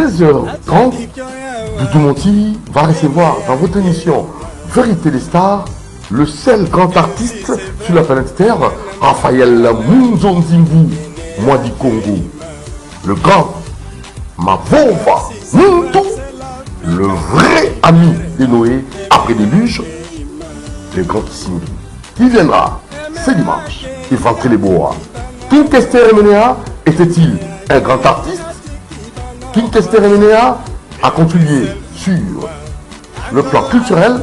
13h30, Doudou Monti va recevoir dans votre émission Vérité des Stars le seul grand artiste sur la planète Terre, Raphaël Munzonzimbu, moi du Congo. Le grand Mavova Muntu, le vrai ami de Noé après déluge, le grand Kissimbi, qui viendra ce dimanche et ventrer les bois. King Kester Emenea était-il un grand artiste? King Kester Emenea a contribué sur le plan culturel,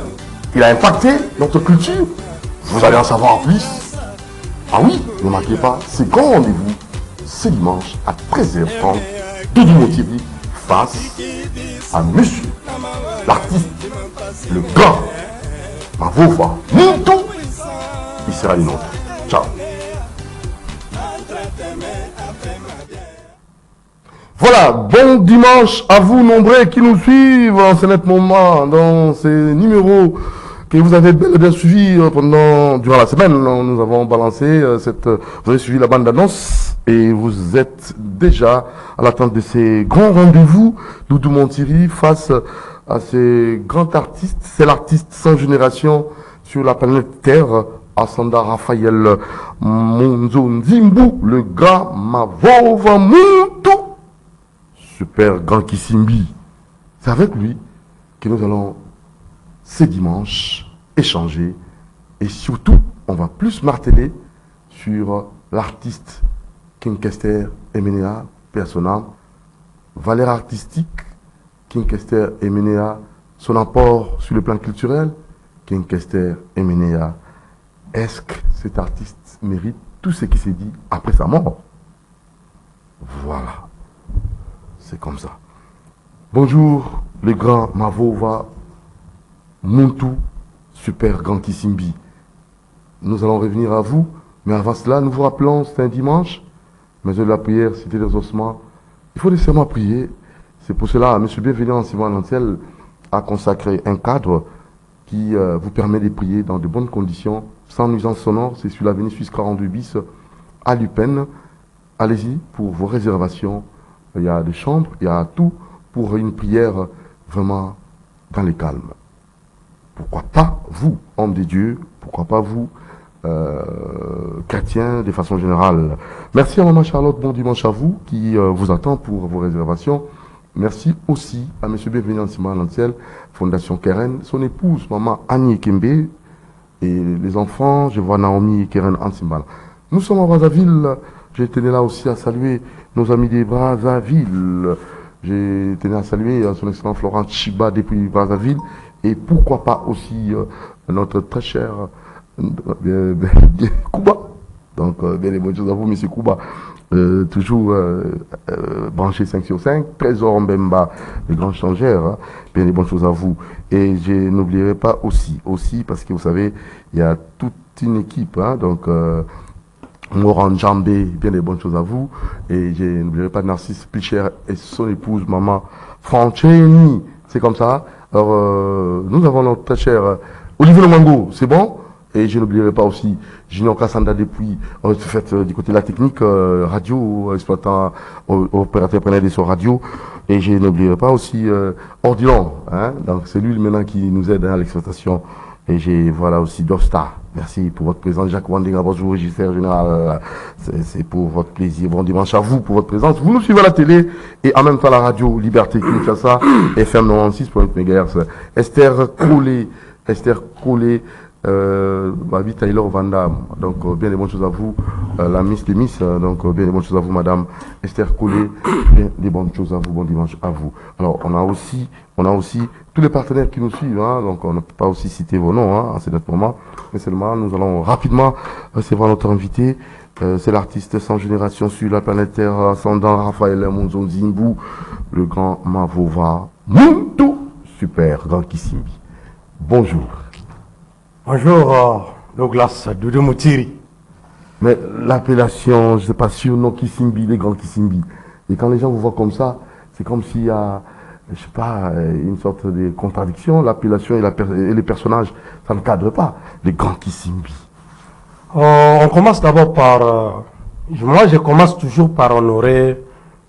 il a impacté notre culture. Vous allez en savoir plus. Ah oui, ne manquez pas, c'est grand rendez-vous ce dimanche à 13h30, Doudou Monti face à monsieur, l'artiste, le grand Mavova Muntu. Il sera le nôtre. Ciao. Voilà, bon dimanche à vous nombreux qui nous suivent en ce net moment dans ces numéros que vous avez bien suivis durant la semaine. Nous avons balancé vous avez suivi la bande d'annonce et vous êtes déjà à l'attente de ces grands rendez-vous. Doudou Monti face à ces grands artistes. C'est l'artiste sans génération sur la planète Terre. Asanda Raphaël Munzonzimbu, le grand Mavova Muntu. Super grand Kissimbi. C'est avec lui que nous allons ce dimanche échanger et surtout on va plus marteler sur l'artiste King Kester Emenea persona, valeur artistique King Kester Emenea, son apport sur le plan culturel King Kester Emenea. Est-ce que cet artiste mérite tout ce qui s'est dit après sa mort? Voilà. C'est comme ça. Bonjour, le grand Mavova Muntu, super grand Kissimbi. Nous allons revenir à vous, mais avant cela, nous vous rappelons, c'est un dimanche, mais de la prière, cité des ossements. Il faut nécessairement prier. C'est pour cela, M. Bienvenu Simon Lanciel a consacré un cadre qui vous permet de prier dans de bonnes conditions, sans nuisance sonore. C'est sur l'avenue Suisse 42 bis à Lupin. Allez-y pour vos réservations. Il y a des chambres, il y a tout pour une prière vraiment dans le calme. Pourquoi pas vous, hommes de Dieu, pourquoi pas vous, chrétiens de façon générale. Merci à Maman Charlotte, bon dimanche à vous, qui vous attend pour vos réservations. Merci aussi à M. Bienvenu Simon Lanciel, Fondation Keren, son épouse, Maman Annie Kembe, et les enfants, je vois Naomi Keren Ansimbal. Nous sommes à Brazzaville. Je tenais là aussi à saluer nos amis des Brazzaville. Je tenais à saluer son excellent Florent Chiba depuis Brazzaville. Et pourquoi pas aussi notre très cher Kouba. Donc, bien les bonnes choses à vous, monsieur Kouba. Toujours branché 5 sur 5. Trésor Mbemba, le grand changeur. Hein. Bien les bonnes choses à vous. Et je n'oublierai pas aussi, parce que vous savez, il y a toute une équipe. Hein, donc, Moran Jambé, bien les bonnes choses à vous. Et je n'oublierai pas Narcisse Picher et son épouse, maman Francini. C'est comme ça. Alors, nous avons notre très cher Olivier Lomango, c'est bon. Et je n'oublierai pas aussi Junior Kassanda depuis, du côté de la technique, radio, exploitant, opérateur preneur des radio. Et je n'oublierai pas aussi Ordilon, hein. Donc c'est lui maintenant qui nous aide à l'exploitation. Et j'ai voilà aussi Dostar. Merci pour votre présence. Jacques Wandinga, bonjour, régisseur général. C'est pour votre plaisir. Bon dimanche à vous pour votre présence. Vous nous suivez à la télé et en même temps la radio Liberté Kinshasa, FM 96.8 MHz. Esther Koulé, Babi Taylor Vandam. Donc, bien les bonnes choses à vous. La Miss des Miss. Donc, bien les bonnes choses à vous, madame Esther Koulé. Bien les bonnes choses à vous. Bon dimanche à vous. Alors, on a aussi tous les partenaires qui nous suivent. Hein, donc, on ne peut pas aussi citer vos noms hein, à ce moment. Mais seulement, nous allons rapidement recevoir notre invité. C'est l'artiste sans génération sur la planète Terre, ascendant Raphaël Munzonzimbu, le grand Mavova Muntu, super grand Kissimbi. Bonjour. Bonjour, Douglas Doudou Monti. Mais l'appellation, je ne sais pas sûr, non Kissimbi, les grands Kissimbi. Et quand les gens vous voient comme ça, c'est comme s'il y a, je sais pas, une sorte de contradiction. L'appellation et les personnages, ça ne cadre pas. Les grands Kissimbi. On commence d'abord par... moi, je commence toujours par honorer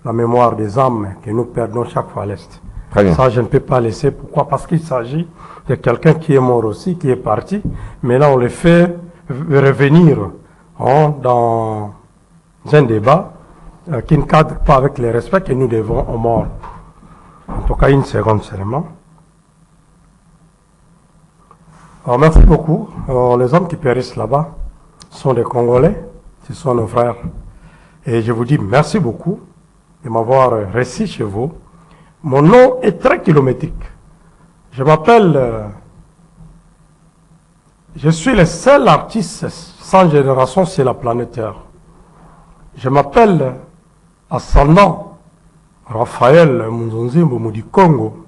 la mémoire des âmes que nous perdons chaque fois à l'Est. Très bien. Ça, je ne peux pas laisser. Pourquoi? Parce qu'il s'agit de quelqu'un qui est mort aussi, qui est parti. Mais là, on le fait revenir dans un débat qui ne cadre pas avec le respect que nous devons aux morts. En tout cas, une seconde seulement. Alors, merci beaucoup. Alors, les hommes qui périssent là-bas sont des Congolais, ce sont nos frères. Et je vous dis merci beaucoup de m'avoir reçu chez vous. Mon nom est très kilométrique. Je m'appelle... je suis le seul artiste sans génération sur la planète Terre. Je m'appelle ascendant Raphaël Munzonzimbo du Congo,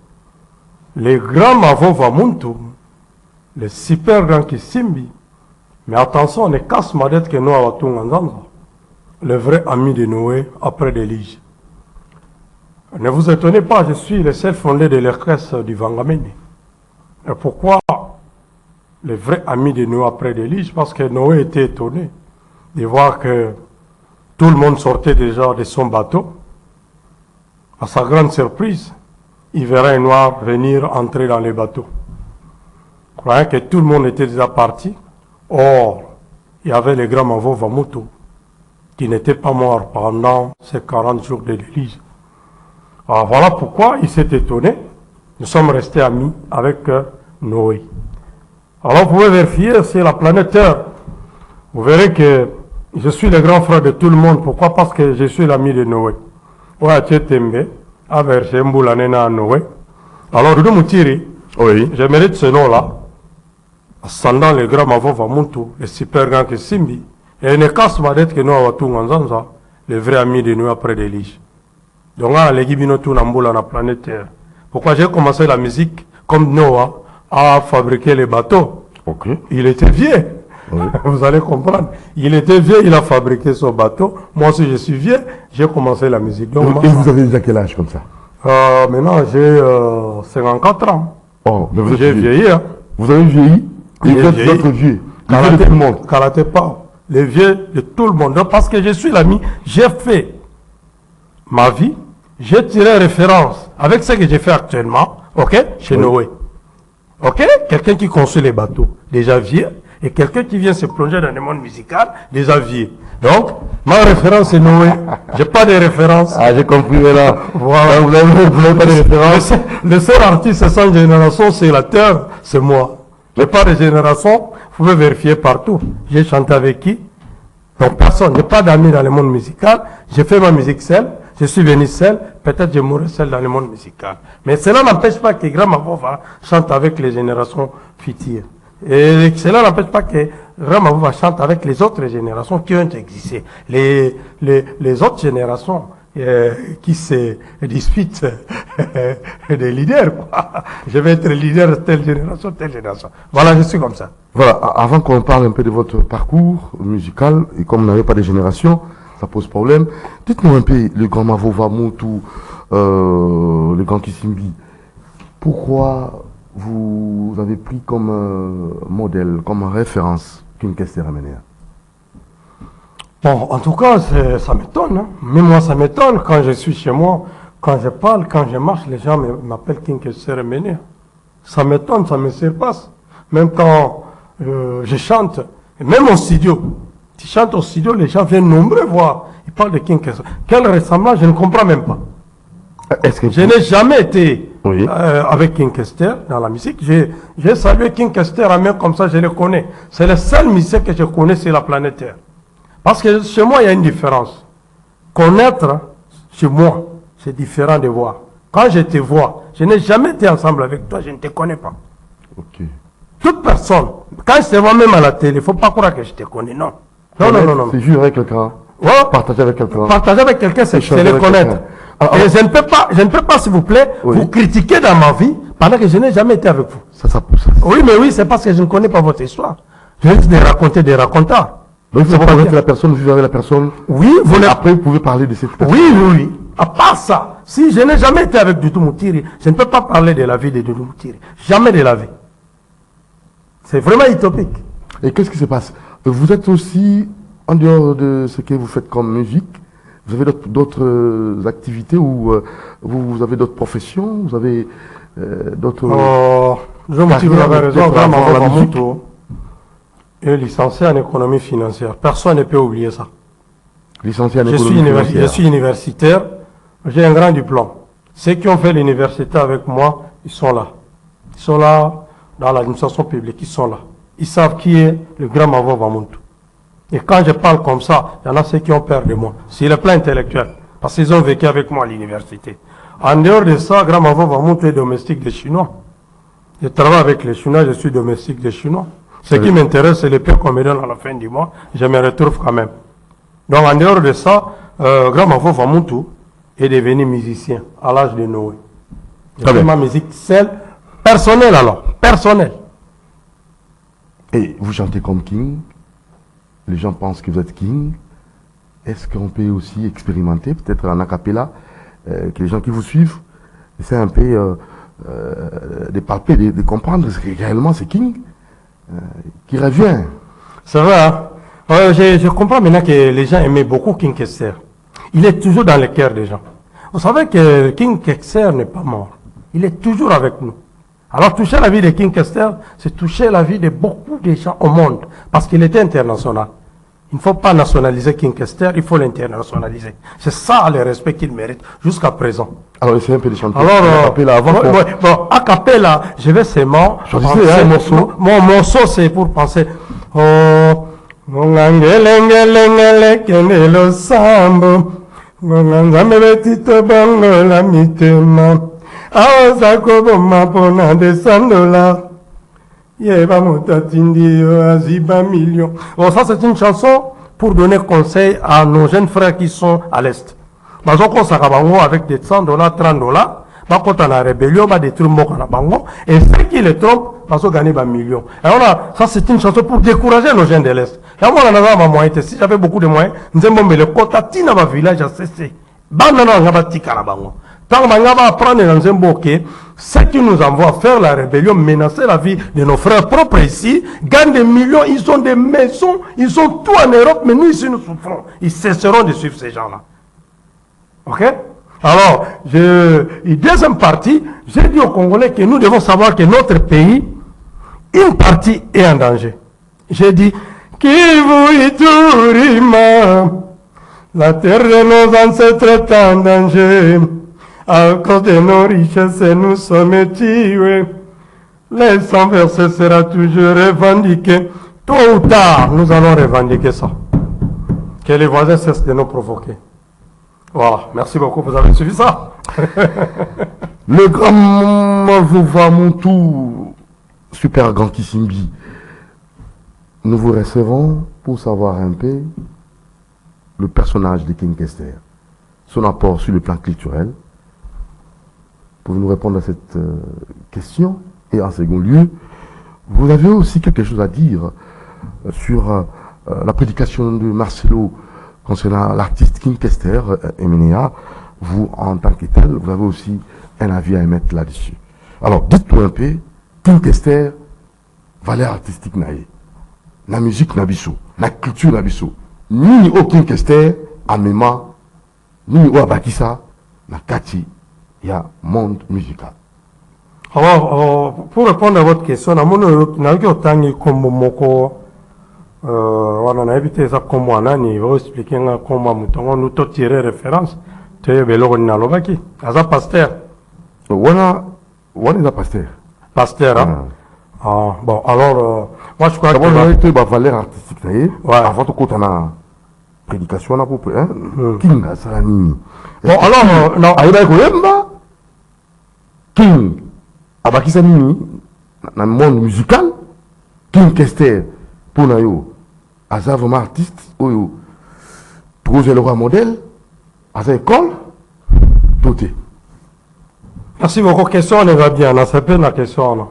le grand Mavova Muntu, le super grand Kisimbi. Mais attention, on ne casse ma dette que nous avons tout ensemble. Le vrai ami de Noé après l'Élige. Ne vous étonnez pas, je suis le seul fondé de l'orchestre du Vangamene. Et pourquoi le vrai ami de Noé après l'Élige? Parce que Noé était étonné de voir que tout le monde sortait déjà de son bateau. À sa grande surprise, il verra un noir venir entrer dans les bateaux. Croyant que tout le monde était déjà parti. Or, il y avait le grand Mavo Vamutu qui n'était pas mort pendant ces 40 jours de l'Église. Alors voilà pourquoi il s'est étonné. Nous sommes restés amis avec Noé. Alors vous pouvez vérifier sur la planète Terre. Vous verrez que je suis le grand frère de tout le monde. Pourquoi? Parce que je suis l'ami de Noé. Tembe, Averse Mboulanena Noé. Alors Doudou Moutiri, Oui. je mérite ce nom-là. Ascendant le grand Mavo Vamuntu, le super grand Kisimbi. Et il ne casse ma dette que nous avons tout ensemble, le vrai ami de nous après l'Élige. Donc, on a les tout dans la planète Terre. Pourquoi j'ai commencé la musique comme Noah à fabriquer les bateaux? Ok. Il était vieux. Oui. Vous allez comprendre. Il était vieux, il a fabriqué son bateau. Moi aussi, je suis vieux, j'ai commencé la musique. Donc, Et vous avez déjà quel âge comme ça? Maintenant, j'ai 54 ans. Oh, mais vous êtes J'ai vieux. vieilli. Hein. Vous avez vieilli et J'ai vous êtes vieilli. d'autres vieux. Les vieux de tout le monde. Karaté pas. Les vieux de tout le monde. Donc, parce que je suis l'ami, j'ai fait ma vie, j'ai tiré référence avec ce que j'ai fait actuellement, ok, chez Noé. Ok, quelqu'un qui construit les bateaux, déjà vieux, et quelqu'un qui vient se plonger dans le monde musical, déjà vieux. Donc, ma référence est Noé. J'ai pas de référence. Ah, j'ai compris, là. Voilà. Vous n'avez pas de référence. Le seul artiste sans génération sur la terre, c'est moi. J'ai pas de génération, vous pouvez vérifier partout. J'ai chanté avec qui? Donc personne, j'ai pas d'amis dans le monde musical. J'ai fait ma musique seule, je suis venu seul, peut-être je mourrai seul dans le monde musical. Mais cela n'empêche pas que Grand Mavova chante avec les générations futures. Et cela n'empêche pas que Grand Mavova chante avec les autres générations qui ont existé. Les autres générations qui se disputent des leaders, quoi. Je vais être leader de telle génération, telle génération. Voilà, je suis comme ça. Voilà, avant qu'on parle un peu de votre parcours musical, et comme vous n'avez pas de génération, ça pose problème. Dites-nous un peu, le grand Mavova Muntu, le grand Kisimbi, pourquoi vous avez pris comme modèle, comme référence King Kester Amenea? Bon, en tout cas, ça m'étonne. Hein. Même moi, ça m'étonne quand je suis chez moi, quand je parle, quand je marche, les gens m'appellent King Kester Amenea. Ça m'étonne, ça me surpasse. Même quand je chante, et même au studio, tu chantes au studio, les gens viennent nombreux voir. Ils parlent de King Kester. Quelle ressemblance, je ne comprends même pas. Est-ce que Je n'ai jamais été Oui. avec King Kester dans la musique. J'ai salué King Kester à main comme ça, je le connais. C'est le seul musicien que je connais sur la planète Terre. Parce que chez moi, il y a une différence. Connaître, chez moi, c'est différent de voir. Quand je te vois, je n'ai jamais été ensemble avec toi, je ne te connais pas. Ok. Toute personne, quand je te vois même à la télé, il ne faut pas croire que je te connais, non. Non, non, non, non. C'est jouer avec quelqu'un, Ouais. partager avec quelqu'un. Partager avec quelqu'un, c'est Échanger le avec connaître. quelqu'un. Ah, Et je ne peux pas, s'il vous plaît, Oui. vous critiquer dans ma vie pendant que je n'ai jamais été avec vous. Ça pousse. Oui, mais oui, c'est parce que je ne connais pas votre histoire. Je risque de raconter des racontars. Donc, C'est vous pas connaissez bien. la personne, vous vivez avec la personne. Oui, vous n'êtes Après, vous pouvez parler de cette personne. Oui, oui, oui. À part ça, si je n'ai jamais été avec Doudou Moutiri, je ne peux pas parler de la vie de Doudou Moutiri. Jamais de la vie. C'est vraiment utopique. Et qu'est-ce qui se passe? Vous êtes aussi, en dehors de ce que vous faites comme musique, Vous avez d'autres activités ou vous avez d'autres professions? Vous avez d'autres... Je me dis, vous avez raison, vraiment, la musique. Moto est licencié en économie financière. Personne ne peut oublier ça. Licencié en Je économie financière. je suis universitaire, j'ai un grand diplôme. Ceux qui ont fait l'université avec moi, ils sont là. Ils sont là dans l'administration publique, ils sont là. Ils savent qui est le grand Mavo Vamuntu. Et quand je parle comme ça, il y en a ceux qui ont peur de moi. C'est le plan intellectuel, parce qu'ils ont vécu avec moi à l'université. En dehors de ça, grand Mavo Vamuntu est domestique des Chinois. Je travaille avec les Chinois, je suis domestique des Chinois. Ce qui m'intéresse, c'est les paix qu'on me donne à la fin du mois. Je me retrouve quand même. Donc en dehors de ça, grand Mavo Vamuntu est devenu musicien à l'âge de Noé. J'ai fait ma musique seule, personnelle alors, personnelle. Et vous chantez comme King. Les gens pensent que vous êtes King. Est-ce qu'on peut aussi expérimenter, peut-être en acapella, que les gens qui vous suivent essaient un peu de palper, de comprendre que réellement c'est King qui revient. C'est vrai, hein? Je comprends maintenant que les gens aimaient beaucoup King Kester. Il est toujours dans le cœur des gens. Vous savez que King Kester n'est pas mort. Il est toujours avec nous. Alors toucher la vie de King Kester, c'est toucher la vie de beaucoup de gens au monde. Parce qu'il était international. Il ne faut pas nationaliser King Kester, il faut l'internationaliser. C'est ça le respect qu'il mérite jusqu'à présent. Alors essayez un peu de chanter. Alors, a cappella, je vais seulement choisissez un morceau. Mon morceau, c'est pour penser. Bon, ça c'est une chanson pour donner conseil à nos jeunes frères qui sont à l'Est. Avec des $100, $30, quand on a rébellion, on va détruire Bango. Et ceux qui les trompent, ils gagner des millions. Et ça c'est une chanson pour décourager nos jeunes de l'Est. Et moi, on a moyen. Si j'avais beaucoup de moyens, nous avons le quota, tina ma village à cesser. Banana, on va tika na bango. Tant qu'on va apprendre dans un bouquet, ceux qui nous envoient faire la rébellion, menacer la vie de nos frères propres ici, gagnent des millions, ils ont des maisons, ils ont tout en Europe, mais nous ici nous souffrons. Ils cesseront de suivre ces gens-là. Ok? Alors, deuxième partie, j'ai dit aux Congolais que nous devons savoir que notre pays, une partie est en danger. J'ai dit, Kivu Iturima, la terre de nos ancêtres est en danger. À cause de nos richesses, nous sommes tués. Le sang versé sera toujours revendiqué. Tôt ou tard, nous allons revendiquer ça. Que les voisins cessent de nous provoquer. Voilà, merci beaucoup, vous avez suivi ça. Le grand Mavo Vamuntu, super grand Kissimbi, nous vous recevons pour savoir un peu le personnage de King Kester, son apport sur le plan culturel. Pouvez-vous nous répondre à cette question? Et en second lieu, vous avez aussi quelque chose à dire sur la prédication de Marcelo concernant l'artiste King Kester, Emenea. Vous, en tant que tel, vous avez aussi un avis à émettre là-dessus. Alors, dites-nous un peu, King Kester, valeur artistique naïe, la musique nabiso, la culture nabiso, ni au King Kester, à Mema, ni au Abakissa, na Kati, il y a monde musical. Alors, pour répondre à votre question, on a évité ça comme on a expliqué comment nous avons tiré référence. Tu es bello na lobaki. Asa pasteur. Voilà est pasteur. Pasteur, hein? Ah, bon, alors, moi je crois que. D'abord, on a été valeur artistique, ça y est. Ouais. Avant tout, quand on a prédication, on a pour hein? King, ça l'a mis. Bon, alors, non. Aïda Koyemba, King, Abakissa Nini, dans le monde musical, King Kester, pour nous, Asa vraiment artiste, Oyo, projet le roi modèle, Asa école, tout est. Merci beaucoup. Question, on va bien, on s'appelle la question, là.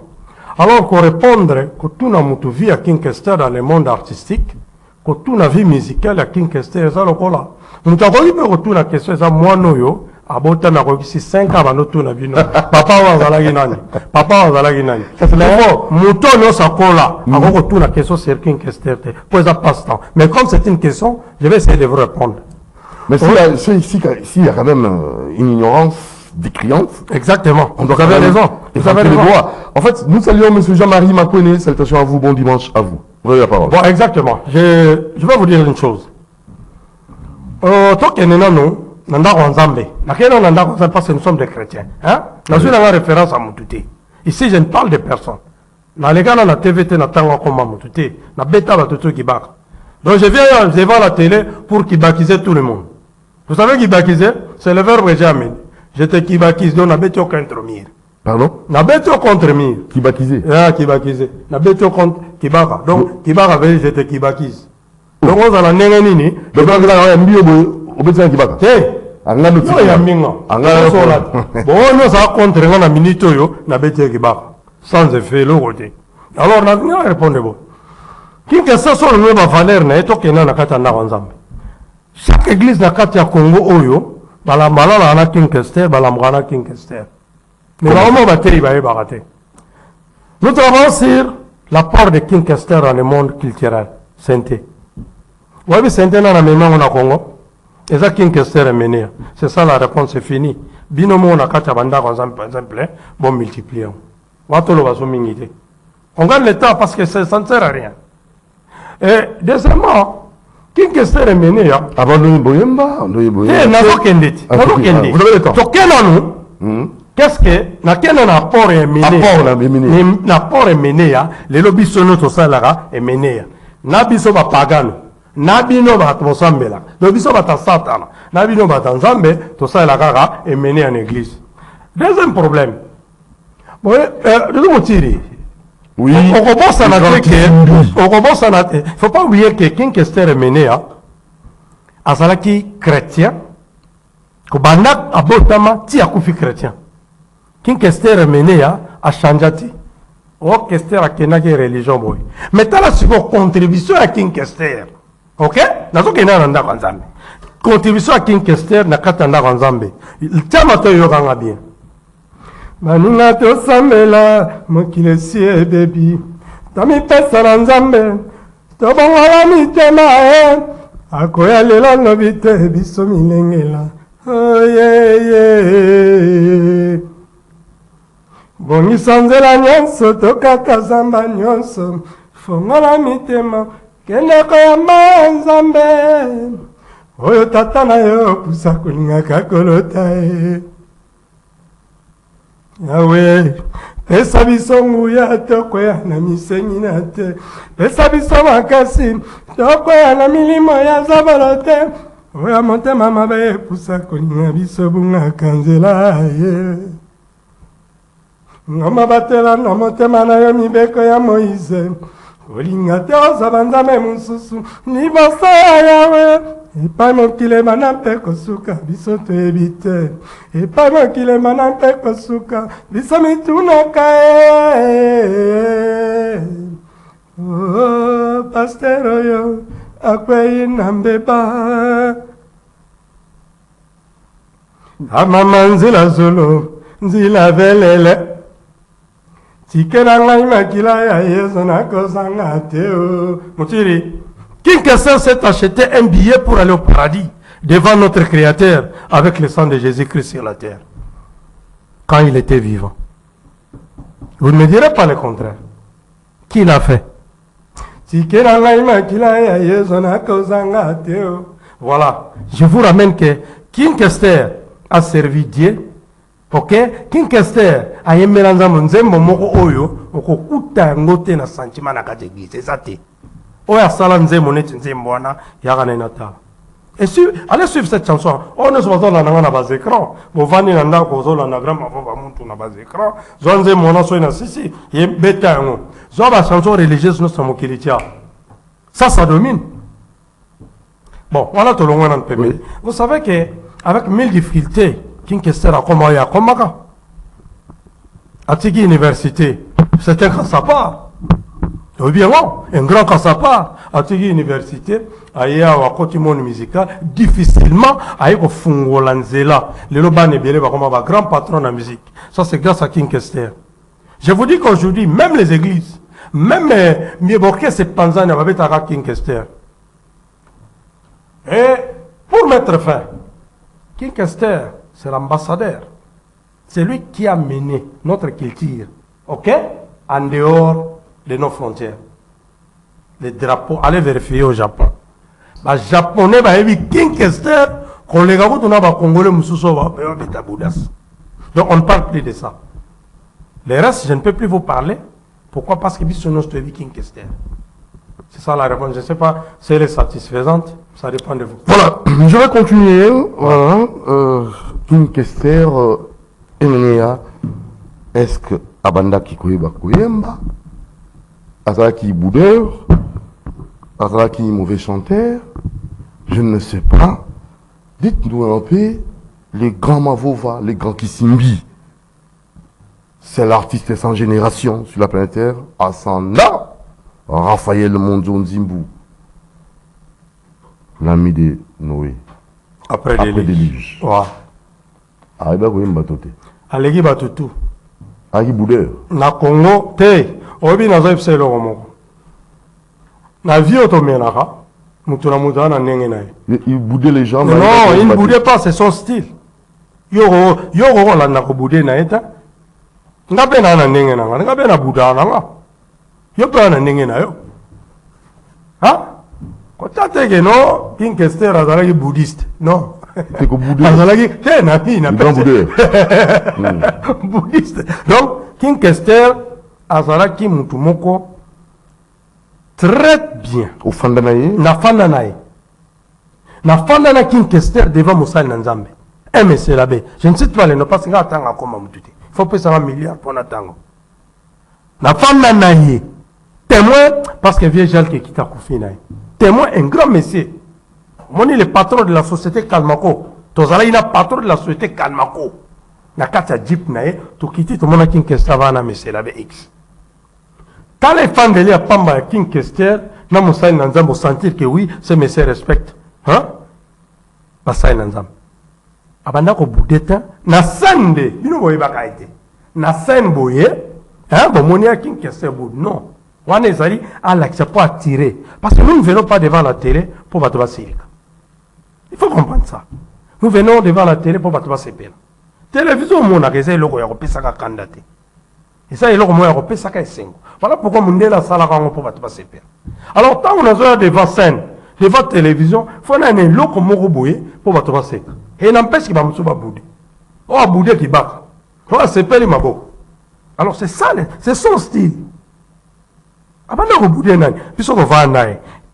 Alors, pour répondre, que tout n'a pas vie à King Kester dans le monde artistique, que tout n'a vie musicale à King Kester, ça le cola. Nous avons dit que tout la question, ça, moi, nous, à Bota, n'a pas 5 ans avant tout la vie, papa, on va la guinane. Papa, on va la guinane. Mais bon, mouton, non, ça cola. Avant que tout la question, c'est King Kester, pour ça passe temps. Mais comme c'est une question, je vais essayer de vous répondre. Mais s'il y a quand même une ignorance des créances. Exactement. On doit Vous avez raison. Vous avez raison. En fait, nous saluons M. Jean-Marie Makouene. Salutations à vous. Bon dimanche à vous. Vous avez la parole. Bon, exactement. Je vais vous dire une chose. Tant que nous, parce que nous sommes des chrétiens. Hein? Nous avons une référence à Moutouté. Ici, je ne parle de personne. Dans les gars, dans la TVT, nous avons comme Moutouté. Nous avons qui bat. Donc, je viens devant la télé pour kibakiser tout le monde. Vous savez kibakiser? C'est le verbe que j'ai amené. Je te kibakise, donc, nous avons contre mire. Pardon? Nous avons contre mire. Kibakiser. Ah, kibakiser. Nous avons contre kibaka. Donc, kibaka veut dire je te kibakise. Donc, on a la nénénini. Donc, on a un bio. Obéissant kibaka. Anga no ya minga. Anga sola. Bon, nous ça contre na minute yo na bete kibaka. Sans effet le côté. Alors na rien répondre bon. Qui que ça soit le valeur na eto kena na kata na nzambe. Chaque église na kata ya Congo oyo bala malala na Kinkester bala mwana Kinkester. Mais vraiment batterie ba barate. Nous travaillons sur la part de Kinkester dans le monde culturel. Santé. Ouais, santé na mémoire na Congo. Et ça, c'est ça la réponse, c'est fini. Binomo, on a quatre bandes, par exemple, bon multiplier. On gagne le temps parce que ça ne sert à rien. Et deuxièmement, qui est mené? Abandonné Boyemba, vous avez le temps. Qu'est-ce que n'a apport est mené? L'apport est mené, les lobbies sont notre salaire est mené. Nabiso va pagano. Nabino va tosambela. Lobiso va ta satana. Nabino va tanzambe, tout ça la gara est mené en église. Deuxième problème. Oui, oui. Il faut pas oublier que Kinkester est mené à Azalaki chrétien. Kobanak abotama ti akufi chrétien. Kinkester est mené à Chanjati. Oh, Kester a kenaki religion boy. Mais t'as la contribution à Kinkester. Ok? Nazo kena nanda kwanzambe. Contribution à Kinkester na katanda kwanzambe. Tama to yokanga bien. Manina to sambela mokile sie baby. Tami pesa na nzambe. To bongala mitema akoya lela no bite biso milengela. Oh yeah yeah. Bongisa nzela nyonso tokaka zamba nyonso. Fongola mitema. Kende koyamba nzambe oyo tata na yo pusa kulingaka kolota yawe pesa biso nguya tokoya na misenyi na te pesa biso makasi tokoya na milimo ya zabalo te oyo motema mabe pusa kulinga biso bungaka nzela ye ngoma batela na motema na yo mibeko ya Moïse olinga te ozaba nzambe mosusu liboso ya yawe epai mokili bana mpe kosuka biso toyebi te epai mokili bana mpe kosuka biso mitunaka paster oyo akwei na mbeba amama nzela zolo nzela velele Kinkester s'est acheté un billet pour aller au paradis devant notre Créateur avec le sang de Jésus-Christ sur la terre quand il était vivant. Vous ne me direz pas le contraire. Qui l'a fait? Voilà. Je vous ramène que Kinkester a servi Dieu. Ok, Kinkester a yemé nzambo nzembo moko oyo okokuta ngote na sentiment na kati église ça te oya sala nzembo neti nzembo wana yaka na nata. Et si allez suivre cette chanson, on ne se voit dans na bas écran, bo vani na ndako zo na grand papa ba muntu na bas écran, zo nzembo na so na sisi ye beta ngo. Zo ba chanson religieuse no samo kilitia. Ça domine. Bon, voilà tout le monde en peut. Vous savez que avec 1000 difficultés Kinkester a comment ya komaka Atigi université c'est un cas à part ou bien non un grand cas à part Atigi université aya wa koti monde musical difficilement aye ko fungola nzela lelo bane biele ba comme ba grand patron de la musique ça c'est grâce à Kinkester. Je vous dis qu'aujourd'hui même les églises même Mieboke c'est Panzania va betaka Kinkester et pour mettre fin, King Kester, c'est l'ambassadeur. C'est lui qui a mené notre culture, ok, en dehors de nos frontières. Les drapeaux, allez vérifier au Japon. Les Japonais, King Kester, quand les gars, on a Congolais, donc on ne parle plus de ça. Les restes, je ne peux plus vous parler. Pourquoi? Parce que c'est notre King Kester. C'est ça la réponse. Je ne sais pas si elle est satisfaisante. Ça dépend de vous. Voilà, je vais continuer. Voilà. King Kester, Emenea, est-ce que Abanda Kikoyeba Koyemba, Azaki boudeur, Azaki mauvais chanteur, je ne sais pas. Dites-nous un peu, les grands Mavova, les grands Kisimbi, c'est l'artiste sans génération sur la planète Terre, Asanda. Raphaël Monzonzimbu, l'ami de Noé. Après déluge. Ouais. Arriba Goyemba Tote. Alegi Batutu. Agi Boudeur. Na Congo, te, obi na zoe pselo gomo. Na vie otomenaka, mutuna mutana nenge nae. Il boudait les gens. Non, il ne boudait pas, c'est son style. Yoro la na ko boudé na eta. Ngabe na nenge na, ngabe na bouda na. Yo peux en aller na yo. Hein? Quand tu es non, King Kester azalaki bouddhiste. Non. C'est que Boudeur. Azalaki, na bouddhiste. Donc, King Kester azalaki mutumoko très bien. Au Fandanaye. Na fandanaye. Na fandana King Kester devant Moussa Nanzambe. Eh mais c'est là-bas. Je ne cite pas les noms parce que nga tanga comme mututi. Il faut payer 100 milliards pour na tango. Na fandanaye. Témoin, parce que vieux Jal qui quitte à Koufina. Témoin, un grand monsieur. Mon est le patron de la société Kalmako. Tozala, il est patron de la société Kalmako. Na kata Jeep nae, tu quitte tout le monde King Kester va na monsieur la X. Quand les fans de l'IA Pamba King Kester, na Moussa Nanzam pour sentir que oui, ce monsieur respecte. Hein? Moussa Nanzam. Abanda ko boudeta, na sande, you know what il été. Na sande boye, hein, bon, mon est King Kester boud. Non. On est allé à l'accès pour attirer. Parce que nous ne venons pas devant la télé pour battre la Syrie. Il faut comprendre ça. Nous venons devant la télé pour battre la Syrie. Télévision, on a réservé le roi européen, ça a candidaté. Et ça, il y a le roi européen, ça a 5. Voilà pourquoi on est là, ça a pour battre la Syrie. Alors, tant qu'on a devant scène, devant télévision, il faut aller l'autre moroboué pour battre la Syrie. Et il n'empêche qu'il va me bouder. Oh, bouder qui bat. Oh, c'est pas les mabos. Alors, c'est ça, c'est son style.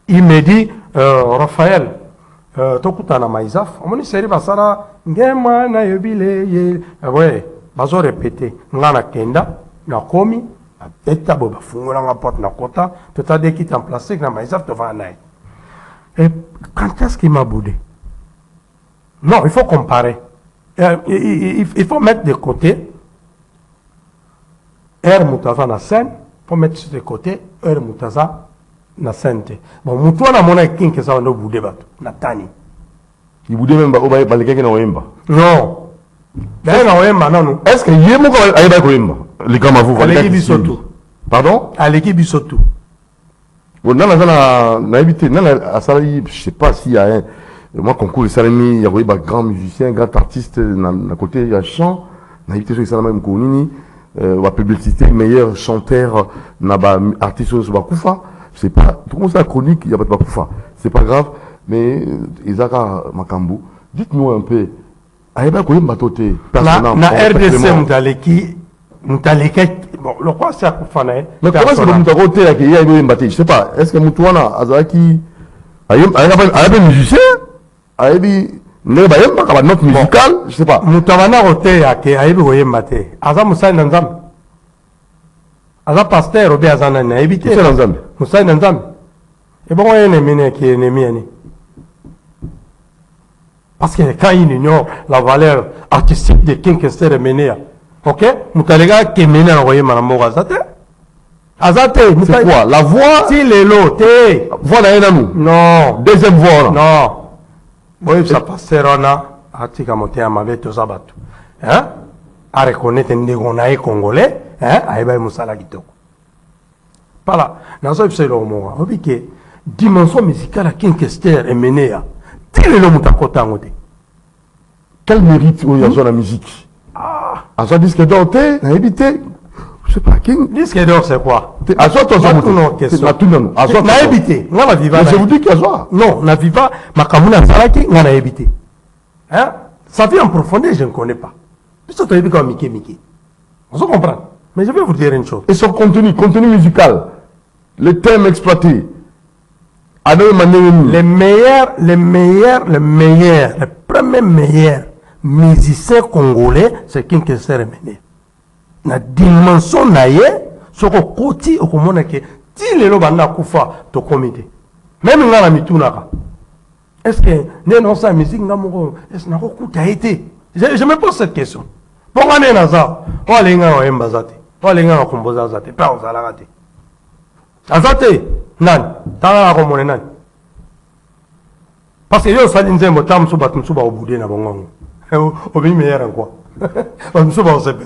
Il me dit, Raphaël, Tokutana Maïsaf, on me dit, Basara, Ngema, Nayobile, ouais, Bazo répété, Nana Kenda, Nakomi, Eta Boba, Fungolanga porte Nakota, tout à des qui t'en placé, que Maïsaf te va naï. Et quand est-ce qu'il m'a boudé? Non, il faut comparer. Il faut mettre de côté R Moutaza na scène. Pour mettre sur le côté, heure Moutaza na sente. Bon, Moutoua na mona King que ça on a boudé bateau, na tani. Il boudait même pas, il balé quelqu'un na Oemba. Non. D'ailleurs na Oemba non. Est-ce que yémo ko aïba Oemba? Les grands Mavova. Aleki bisotu. Pardon? Aleki bisotu. Bon, na évité, à Salai, je sais pas s'il y a un. Moi, concours de Salami, il y a un grand musicien, grand artiste, à côté, il y a chant. Na évité sur Salama Mkounini. La publicité, meilleur chanteur, artiste sur Bakoufa. C'est pas, tout le monde sait la chronique, il n'y a pas de Bakoufa. C'est pas grave, mais Isaka Makambu, dites-nous un peu, Aïba Koyemba Tote, personnellement. Na RDC Moutaleki, bon, le quoi c'est à Koufana. Mais comment est-ce que Moutarote, il y a Koyemba Tote? Je sais pas, est-ce que Moutouana, Azaki, Aïba musicien, Aïba, notre musical, je sais pas. Moutavana rote yake aibi Koyemba te. Aza Moussa Nanzam. Aza pasteur obi azana na aibi te. Moussa Nanzam. Et bon, il y a un ennemi qui est ennemi. Parce que quand il ignore la valeur artistique de King Kester et Menea, ok? Moutalega qui mène à Koyemba na mort azate. Azate. C'est quoi? La voix? Si les lots, te. Voix na nous. Non. Deuxième voix. Non. Oui, ça passe atika monter à ma vête aux abattus. Hein? À reconnaître un dégonaï congolais, hein? À Eba Moussala Gito. Pas là. Dans ce c'est le moment. On dit que dimension musicale à King Kester et Menea. Tire le mutakota ngote. Quel mérite il y a dans la musique? À soi disque d'or, na évité. Je sais pas qui. Disque d'or c'est quoi? À soi toi non question. Na tout non. À soi. Na évité. Ngala viva. Je vous dis qu'il y a soi. Non, na viva makamuna salaki ngana évité. Hein? Ça vient en profondeur, je ne connais pas. Puisque tu as dit comme Mickey. On se comprend. Mais je vais vous dire une chose. Et son contenu musical, le thème exploité. Les premiers meilleurs musiciens congolais, c'est King Kester Mené. Na dimension naie, soko koti okomona ke ti lelo banda kufa to komite. Même ngana mitunaka. Est-ce que non sa musique ngamoko est-ce na ko kuta été? Je me pose cette question. Bon ngane naza, o lenga o embazate. O lenga o komboza zate, pa o zalagate. Azate nan, tala ko mone nan. Parce que yo sali nzembo tam suba au boudé na bongo. O bi meilleur en quoi? On suba o sepe.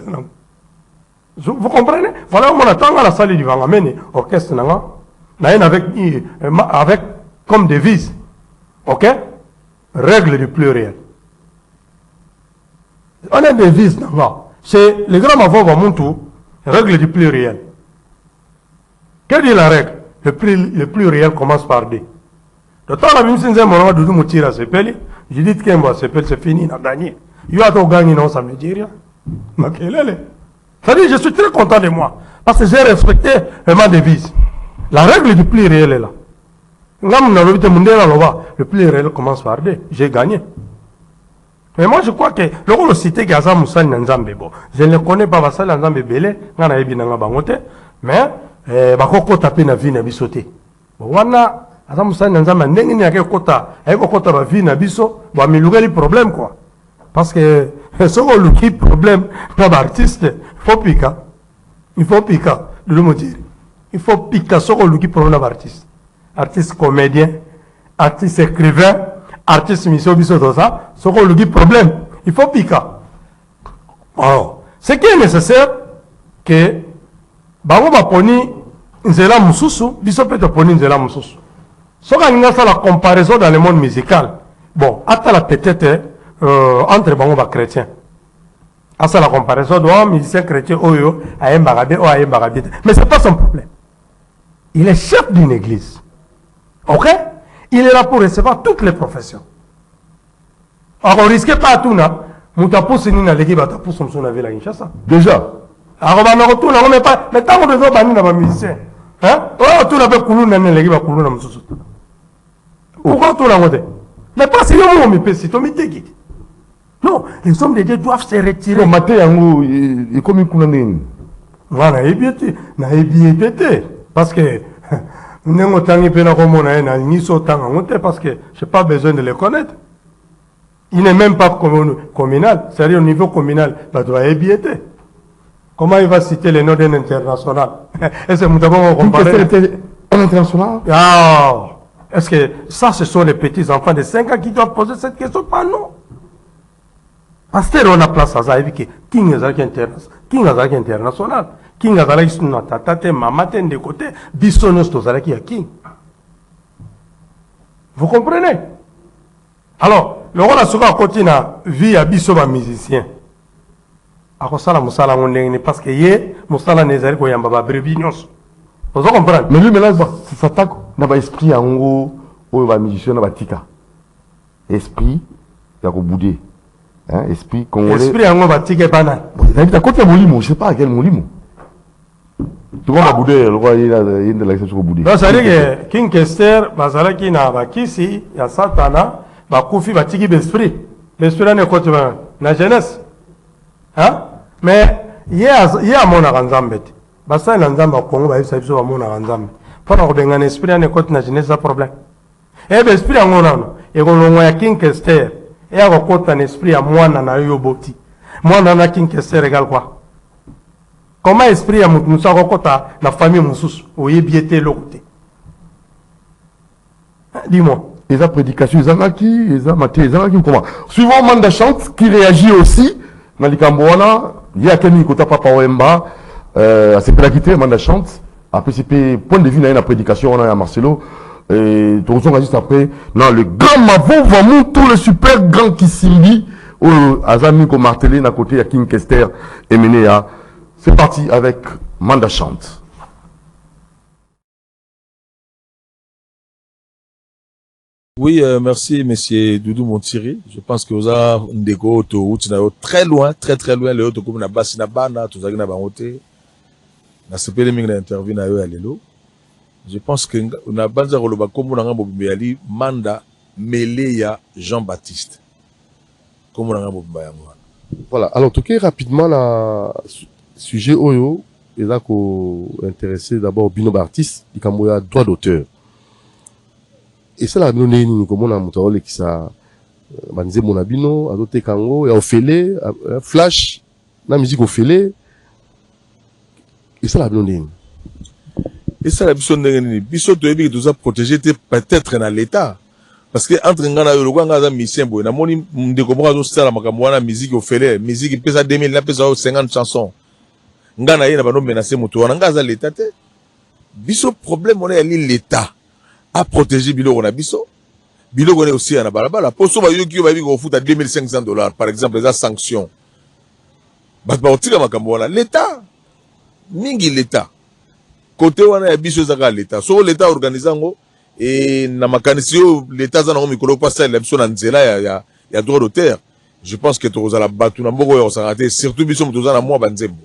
Vous comprenez? Voilà, on attend à la salle du Vangamene, orchestre nanga, avec comme devise, ok? Règle du pluriel. On a des devises nanga. C'est le grand mavot Vamuntu, règle du pluriel. Quelle dit la règle? Le pluriel commence par D. De temps la même chose, on doudou moutira sepeli. Je dis que sepeli c'est fini, on a gagné. Yo a to gagné non, ça me dit rien. Ma kelele. C'est-à-dire, je suis très content de moi. Parce que j'ai respecté ma devise. La règle du pluriel est là. Le pluriel commence par D. J'ai gagné. Mais moi, je crois que le rôle cité Gaza Moussa Nzambe, je ne le connais pas, Vassal Nzambe Belé, Nana Ebi Nanga Bangote, mais, Bakoko tapé na vie na bisoté. Wana, Gaza Moussa Nzambe, Nengi Nyake Kota, Eko Kota ba vie na biso, ba milouga li problème, quoi. Parce que, ce qu'on le problème, dans l'artiste, il faut piquer, de le dire. Il faut piquer ce qu'on le problème dans l'artiste. Artiste comédien, artiste écrivain, artiste mission biso tout ça, ce qu'on le problème, il faut piquer. Alors, ce qui est nécessaire, que, bango ba poni, nzela mususu, biso peut poni nzela mususu. Ce qu'on a fait la comparaison dans le monde musical, bon, attends peut-être, entre bango ba chrétiens. À ça la comparaison de musicien chrétien oyo à un bagabé ou à un bagabé. Mais c'est pas son problème. Il est chef d'une église. Ok? Il est là pour recevoir toutes les professions. Alors on risque pas tout na. Moutapo c'est ni na l'équipe à tapo son avait la Kinshasa. Déjà. Alors on retourne on met pas mais tant qu'on devait bannir na musicien. Hein? Oh tout la be koulou na l'équipe à koulou na mususu. Pourquoi tout la ngote? Mais pas si on me pèse, to miteki. Non, les hommes de Dieu doivent se retirer. Non, maté yango, il comme une coulonne. Voilà, na ébité. Parce que, nous n'avons pas parce que je n'ai pas besoin de les connaître. Il n'est même pas communal. C'est-à-dire au niveau communal, il doit ébiter. Comment il va citer les noms d'un international? Est-ce que nous avons comparé un international? Ah, est-ce que ça, ce sont les petits enfants de 5 ans qui doivent poser cette question? Pas non. Parce que on a place à ça, qui King Azaki international, King Azaki tate, maman de côté, Bissonos Tozalaki à King. Vous comprenez? Alors, le rôle à ce côté na vie à Bissoba musicien. Alors ça la musala on n'est parce que yé musala nezari ko yamba ba brevinos. Vous comprenez? Mais lui maintenant ça s'attaque na ba esprit en gros au ba musicien na ba tika. Esprit ya ko boudé. Hein, esprit congolais. Esprit en batique banane. À côté Molimo, je sais pas à quel Molimo. Tout le monde a boudé, le roi il a de l'exception au boudé. Donc ça veut dire que King Kester, Bazala qui n'a pas ici, il y a Satana, Bakoufi, Batiki Besprit. L'esprit n'est quoi la jeunesse. Hein? Mais il y a mon aranzambet. Basa l'anzamba au Congo, il s'agit de mon aranzambet. Pour avoir un esprit n'est quoi la jeunesse, c'est un problème. Et l'esprit en on et on a King Kester. Et à côté un esprit à moi na yoboti. Moi na King Kester égale quoi? Comment esprit à Moussa Rokota, la famille Moussous, ou yébiété l'autre? Dis-moi. Les prédications, les Anaki, les Amaté, les Anaki, comment? Suivant Manda Chante, qui réagit aussi, dans les Cambouana, il y a Kenny Kota Papa Wemba, à ses pédaquités, Manda Chante, a participé, point de vue, dans la prédication, on a à Marcelo, Et Toronto juste après, non, le grand Mavo, vraiment, tous les super grands qui s'y Azami comme martelé à côté à King Kester et Menea. C'est parti avec Manda chante. Oui, merci, monsieur Doudou Montiri. Je pense que vous avez un déco autoroute, très loin, très loin, le autoroute, na basi na bana, tout ça, na bangote. Na sepele mingi na interview na yo ya lelo. Je pense que na banza roloba kombo na ngambo biali Manda Meleya Jean-Baptiste. Kombo na ngambo bimba yango. Voilà, alors tout cas rapidement la sujet Oyo, et là qu'on intéressé d'abord bino artiste, il y a droit d'auteur. Et ça la donné ni comme on a montré qui ça banze monabino, adote kango, ya ofele, flash, na musique ofele. Et ça la donné. Et ça la biso ndengeni, biso to yebi que protéger peut-être dans l'état. Parce que entre ngana yo lokanga za misembo na moni ndeko moko zo sala makambo wana musique ofele, musique pesa 2000 na pesa 50 chansons. Ngana ye na bano menacer moto wana ngaza l'état te. Biso problème on est l'état à protéger biloko na biso. Biloko ne aussi na balabala. Pour so ba yo ki ba bi ko futa $2500 par exemple les sanctions. Ba otika makambo wana l'état mingi l'état. Côté wana ya biso zaka l'état. So l'état organisango et na makanisi yo l'état za na mikolo pasa la biso na nzela ya droit d'auteur. Je pense que to za batu na mboko yo sangaté surtout biso muto za na mwa banzembo.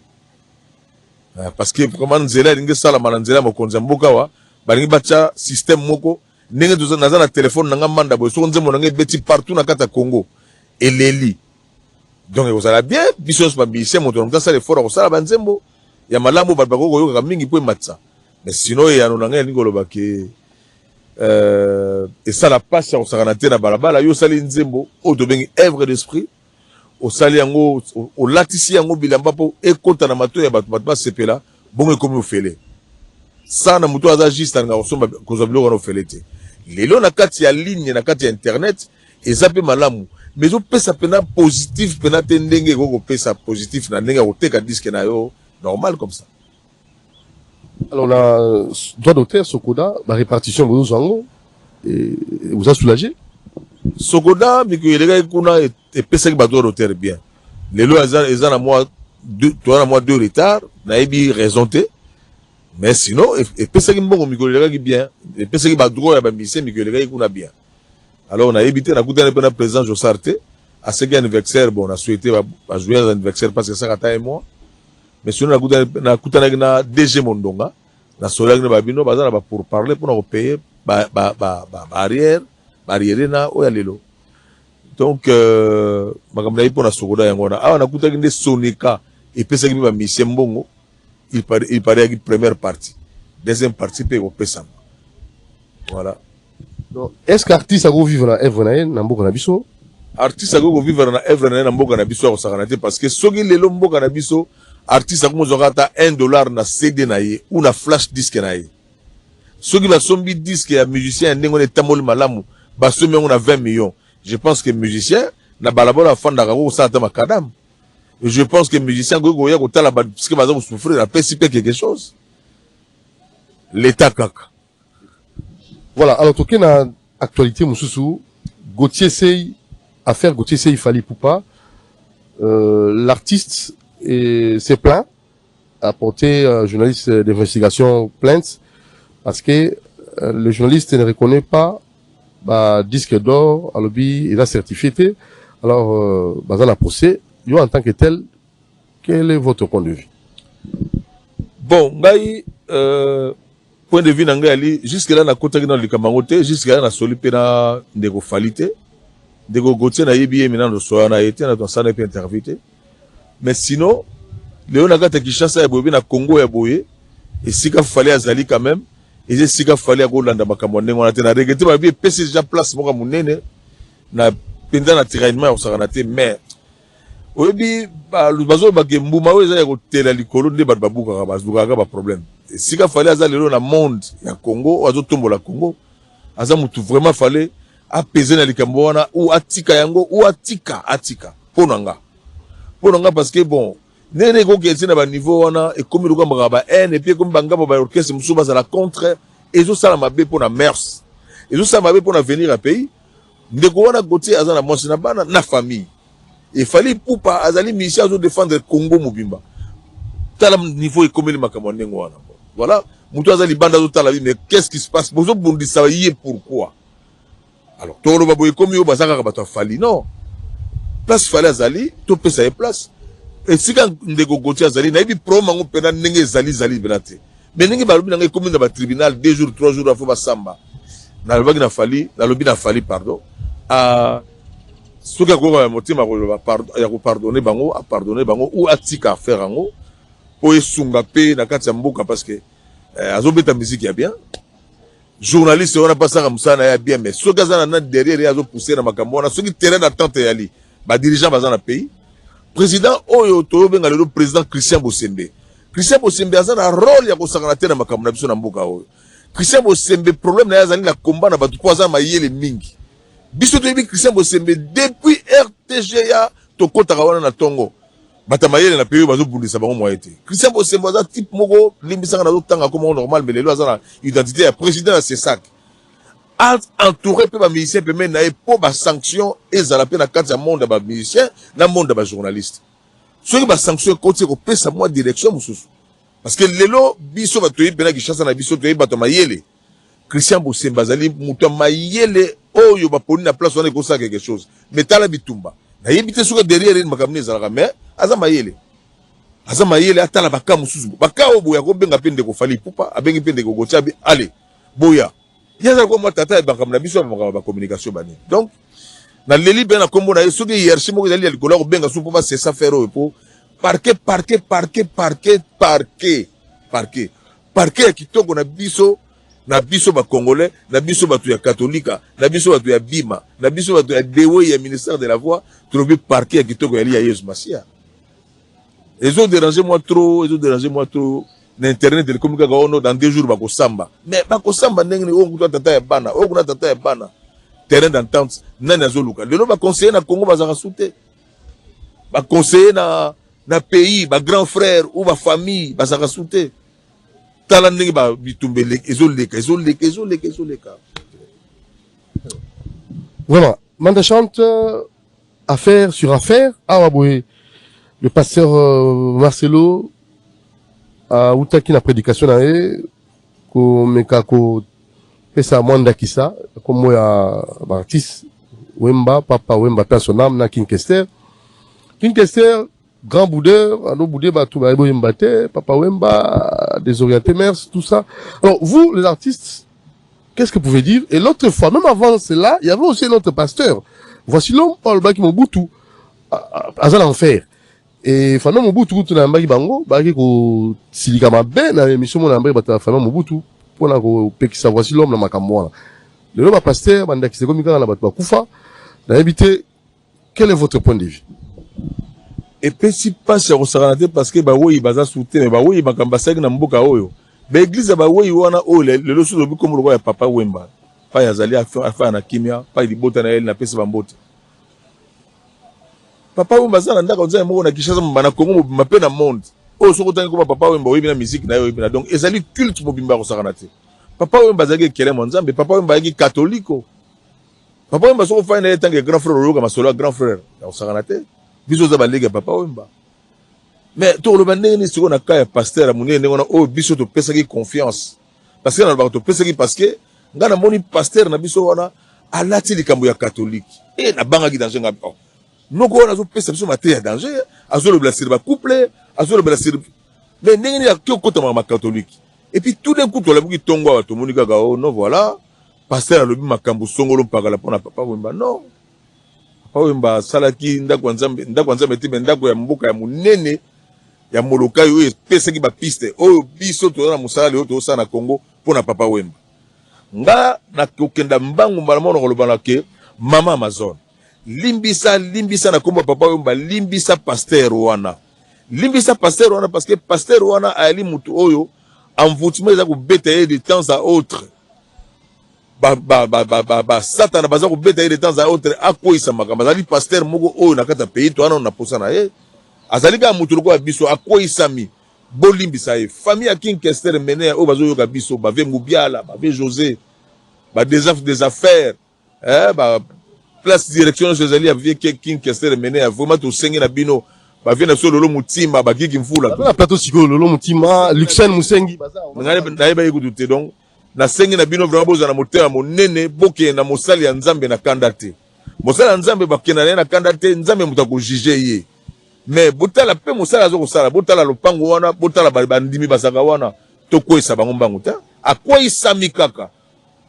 Parce que comment nzela linge sala mana nzela mokonza mboka wa balingi bacha système moko ndenge to za na téléphone nanga manda bo so nzembo nanga beti partout na kata Congo et leli. Donc vous allez bien biso ba bise moto nanga sala effort ko sala banzembo ya malamu ba ko yoka mingi po matsa. Mais sinon ya no nanga ngolo bake et ça la passe au saranate na balabala yo sali nzembo o to bengi œuvre d'esprit o sali yango o latisi yango bilamba po e kota na mato ya batu ba sepela bongo komi ofele ça na muto aza juste nga osomba kozabilo kana ofele te lelo na kati ya ligne na kati ya internet ezape malamu mais o pesa pena positif pena tendenge ko pesa positif na ndenge o teka disque na yo normal comme ça. Alors, la droit d'auteur, Sokoda, la répartition de nos angles, vous a soulagé? Sokoda, mais que les gars, et pèse que droit d'auteur bien. Les lois, ils ont à moi deux retards, n'a eu raison té. Mais sinon, et pèse que bon, mais que les gars, bien. Et pèse que droit, il y a bien, mais que les gars, ils ont bien. Alors, on a évité, on a coûté un peu de présence, je sortais. À ce anniversaire, bon, on a souhaité jouer à l'anniversaire parce que ça, Kata et moi. Mais sinon, na kutana na DG Mondonga, na solag na babino, bazana ba pour parler, pour nous payer, barrière na oyalelo. Donc, makamna ipo na sogoda yangona. Ah, na kutana nde Sonika, et pesa kimi ba Mbongo, il paraît que première partie. Deuxième partie, pe au pesa. Voilà. Donc, est-ce qu'artiste a vivre na œuvre na mboka na biso? Artiste a vivre na œuvre na mboka na biso ko sakanate parce que soki lelo mboka na biso artiste a ata $1 na CD na ye ou na flash disque na ye. Ceux qui va sombi disque ya musicien ndenge ne tamoli malamu ba sombi on a 20 millions. Je pense que musicien na balabala fanda ko sa ta makadam. Je pense que musicien go ya ko tala ba parce que baza ko souffrir la pesipe quelque chose. L'état kaka. Voilà, alors tout cas na actualité mususu Gauthier Sey affaire Gauthier Sey Fally Ipupa l'artiste s'est plaint, a porté journaliste d'investigation plainte parce que le journaliste ne reconnaît pas disque d'or à lobby il a certifié. Alors dans la procès, yo en tant que tel, quel est votre point de vue? Bon, ngai point de vue nangai jusque là na kota dans le Kamangote, jusque là na solipe na ndeko falite, ndeko Gauthier na yebi mina no so na été na ton sana pe intervité. Mais sinon, Léon Agata Kishasa est boye na Congo est boye et sika fallait azali quand même et sika fallait à Golanda makamone on a tena regretté ba bien PC déjà place moka munene na penda na tiraillement au saranate mais oyebi ba bazo ba kembuma weza ya kotela likolo nde ba babuka ba problème et sika fallait azali lelo na monde ya Congo azo tombola Congo aza mutu vraiment fallait apaiser na likambo wana ou atika yango ou atika ponanga parce que bon nene ko kelsi na ba niveau wana et comme le gamba ba N et puis comme bangaba ba orchestre musuba za la contre et zo sala mabe pour na mers Et tout ça m'avait pour venir à pays. Ndeko wana Gauthier azana mwasi na bana na famille. Et fallait pour pas azali mission à défendre Congo Mobimba. Tala niveau économique makamone ngwana. Voilà, mutu azali banda zo tala mais qu'est-ce qui se passe? Bozo bondi ça y est pourquoi? Alors tolo baboy comme yo bazaka ka bato fali non. Place fallait azali, to pesa e place. Et si quand Ndeko Gauthier azali na ibi pro mango pena ndenge zali benate. Mais ndenge balobi na commune na ba tribunal 2 jours 3 jours afo ba samba. Na lobaki na fali, na lobi na fali pardon. Soki akoka motima ya kopardonner bango, a pardonner bango ou atika faire ango po esunga pe na kati ya mboka parce que azobeta musique ya bien. Journaliste wana pasaka musana ya bien mais soki azana na derrière azo pousser na makambo wana soki terrain d'attente ya li ba dirigeant baza na pays. Président oyo toyobenga lelo président Christian Bosembe. Christian Bosembe azana rôle ya kosakana te na makambo na biso na mboka oyo. Christian Bosembe problème na yazali na combat na batu po azana mayele mingi. Biso toyebi Christian Bosembe depuis RTGA tokotaka wana na tongo bata mayele na pays bazo bundisa bango moyete. Christian Bosembe aza type moko limbisanga na tanga comme normal mais lelo azana identité ya président ya CESAC. Entouré pe ba musicien pe men na e po ba sanction ezala pe na kati ya monde ba musicien na monde ba journaliste. Soki ba sanction côté ko pesa moi direction mususu. Parce que lelo biso ba toyebi na kishasa na biso toyebi bata mayele. Christian Bosembe azali mutu mayele oyo ba poni na place wana ko sa quelque chose. Mais tala bitumba. Na yebite soka derrière une makamne ezalaka mais aza mayele atala baka mususu baka obo ya ko benga pende ko fali pupa abengi pende ko Gauthier bi allez boya yaza ko mo tata bakamna biso ba communication bani. Donc na leli ben na kombo na soki hiérarchie mo ezali ya likolo ko benga su pupa c'est ça faire po parquet ya kitoko na biso ba congolais na biso batu ya katolika na biso batu ya bima na biso batu ya dewe ya ministère de la voix trobi parquet ya kitoko ya Yesu Masia. Ils ont dérangé moi trop l'internet de communiquer dans 2 jours bako samba mais bako samba ndenge o kuta tata ya bana o kuna tata ya bana terrain d'entente nani azoluka lelo ba conseiller na Congo bazaka soute ba conseiller na pays ba grand frère ou ba famille bazaka soute. Vraiment, Manda chante affaire sur affaire. Awaboué, le pasteur Marcelo a outaki na prédication na e ko mekako pesa mwanda kisa comme moi ya artiste Wemba papa Wemba personnel na Kinkester grand boudeur, alo boudé batou ba mbate, papa Wemba, désorienté mers, tout ça. Alors vous, les artistes, qu'est-ce que vous pouvez dire? Et l'autre fois, même avant cela, il y avait aussi un autre pasteur. Voici l'homme Paul Baki Mobutu, à l'enfer. Et Fano Mobutu, tout na mbaki bango, baki ko silika mabe na émission mon ambé bata Fano Mobutu, pour na ko pekisa voici l'homme na makamwana. Le l'homme pasteur, banda qui se comme na batu kufa, na habité. Quel est votre point de vue? Et puis si pas sur Saranate parce que ba oui baza souté mais ba oui makamba saki na mboka oyo ba église ba oui wana o le loso lobi comme le papa Wemba pa yazali afa na kimia pa libota na elle na pesa bambote papa Wemba za ndaka nza moko na Kinshasa mbana Congo mpe na monde o soko tangi ko papa Wemba oyebi na musique na yo na donc ezali culte mobimba ko Saranate papa Wemba zaki kele monzambe papa Wemba yaki catholique papa Wemba soko fa na tangi grand frère loka masolo grand frère ko Saranate biso za balega papa Wemba mais to le bandeni ni siko na ka ya pasteur amunene ngona o biso to pesa ki confiance parce que na ba to pesa ki parce que ngana moni pasteur na biso wana alati likambo ya catholique et na banga ki danger nga noko wana zo pesa biso mate ya danger azo le blaster ba couple azo le blaster mais ndenge ni ya kota ma catholique et puis tout d'un coup to la buki tongo wa to moni kaka oh non voilà pasteur alobi makambo songolo mpaka la pona papa Wemba non Wemba salaki ndako nzambe tibe ndako ya mboka ya munene ya moloka yo pesa ki ba piste oyo biso to na musala yo to sa na Congo pona papa Wemba nga na kokenda mbangu mbala mono kolobana ke mama Amazon limbisa na komba papa Wemba limbisa pasteur wana parce que pasteur wana ali mutu oyo envoûtement za ko beta de temps à autre Satan baza ko beta de temps à autre akoisa makamba azali pasteur moko oyo na kata pays to ana na posa na ye azali ka mutu ko biso akoisami bolimbisa ye famille ya Kinkester mene o bazo yoka biso bave Mubiala bave José des affaires, place direction chez Ali avec King Kester mené à vraiment tout sengi na bino ba vient sur lolo mutima ba kiki mfula na plateau siko lolo mutima Luxen Musengi na ba yekutu donc na sengi na bino vraiment boza na moteur monene boke na mosali ya nzambe na kandate mosala nzambe ba kena na kandate nzambe mutako juger ye mais botala pe mosala zo kosala botala lopango wana botala bandimi basaka wana to kwesa bango mbangu ta akwisa mikaka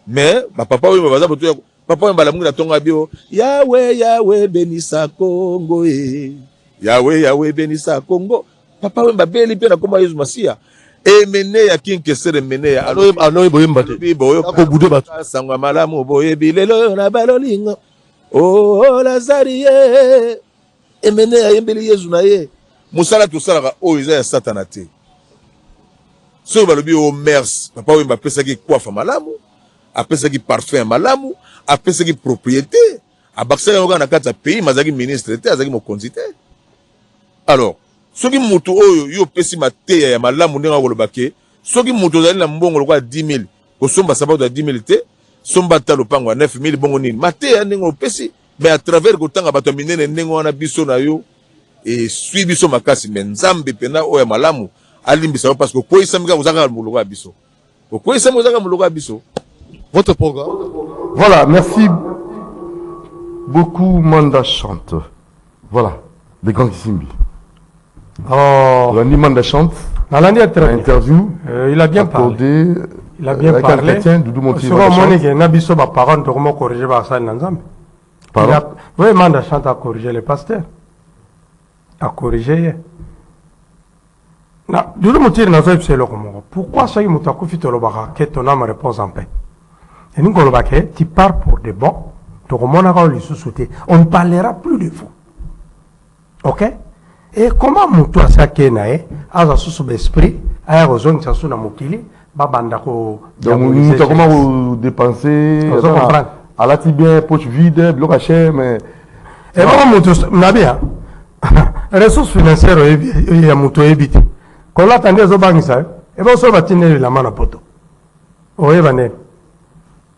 mais ba papa we baza boto papa mbala mungu na tonga bio Yahweh benisa Kongo Yahweh benisa Kongo papa we mbabeli pe na koma Yesu Masia emene ya King Kesere mene ya ano boyemba te boyo ko bude batu sangwa malamu boye bilelo na balolingo oh Lazarie emene ya yembeli Yesu na ye musala to sala o iza ya satana te so balobi o mers papa we mbapesa ki kwafa malamu apesa ki parfum malamu apesa ki propriété abakisa yoga na kata pays mazaki ministre te azaki mokonzi te alors soki mutu oyo yo pesi mateya ya malamu ndenga kolobake soki mutu zali na mbongo lokwa 10000 kosomba sabato ya 10000 te somba ta lopango ya 9000 bongo nini mateya ndenga opesi mais à travers kotanga bato minene ndenga wana biso na yo et sui biso makasi mais nzambe pena oyo malamu alimbisa parce que ko isamika uzaka muloko ya biso ko isamika uzaka muloko ya biso. Votre programme. Voilà, merci beaucoup, Manda Chante. Voilà, des grands Simbi. Oh. Lundi, Manda Chante. Nalandi a très bien. Interview. Il a bien parlé. Il a bien parlé. Sur un moment, il n'a pas de parole, de comment corriger ça dans Zambie. Pardon? Oui, Manda Chante a corrigé les pasteurs. A corrigé. Pourquoi ça, il m'a dit que ton âme réponse en paix? Et nous, tu pars pour de bon, on ne parlera plus de vous. Ok? Et comment mutu asake nae, aza sous l'esprit, aya rozon sa suna mokili, babanda ko. Donc, nous comment vous dépensez, à la tibia, poche vide, bloc à cher, mais. Et bon, mutu, nabia, ressources financières, il y a mutu évité. Quand l'attendait aux banques, et bon, ça va tenir la main à poto. Oui, vané.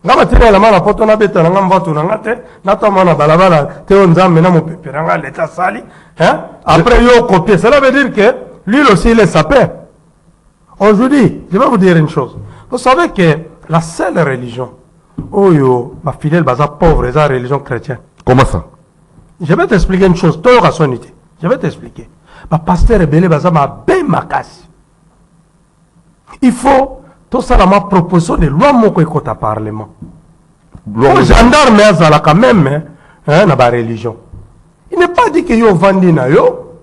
Ngama tena la mala poto na beta nga mvatu na ngate na to mana balabala te onzambe na mopepera nga leta sali hein après yo copier cela veut dire que lui aussi il est sapé. Aujourd'hui, je vais vous dire une chose. Vous savez que la seule religion oyo ma fidèle baza pauvre est la religion chrétienne. Comment ça? Je vais t'expliquer une chose, toi rationalité. Je vais t'expliquer. Ma pasteur belé baza ma ben makasi. Il faut tout ça, la proposition de loi moko ekota parlement. Le gendarme azala quand même hein, na ba religion. Il n'est pas dit que yo vandi na yo.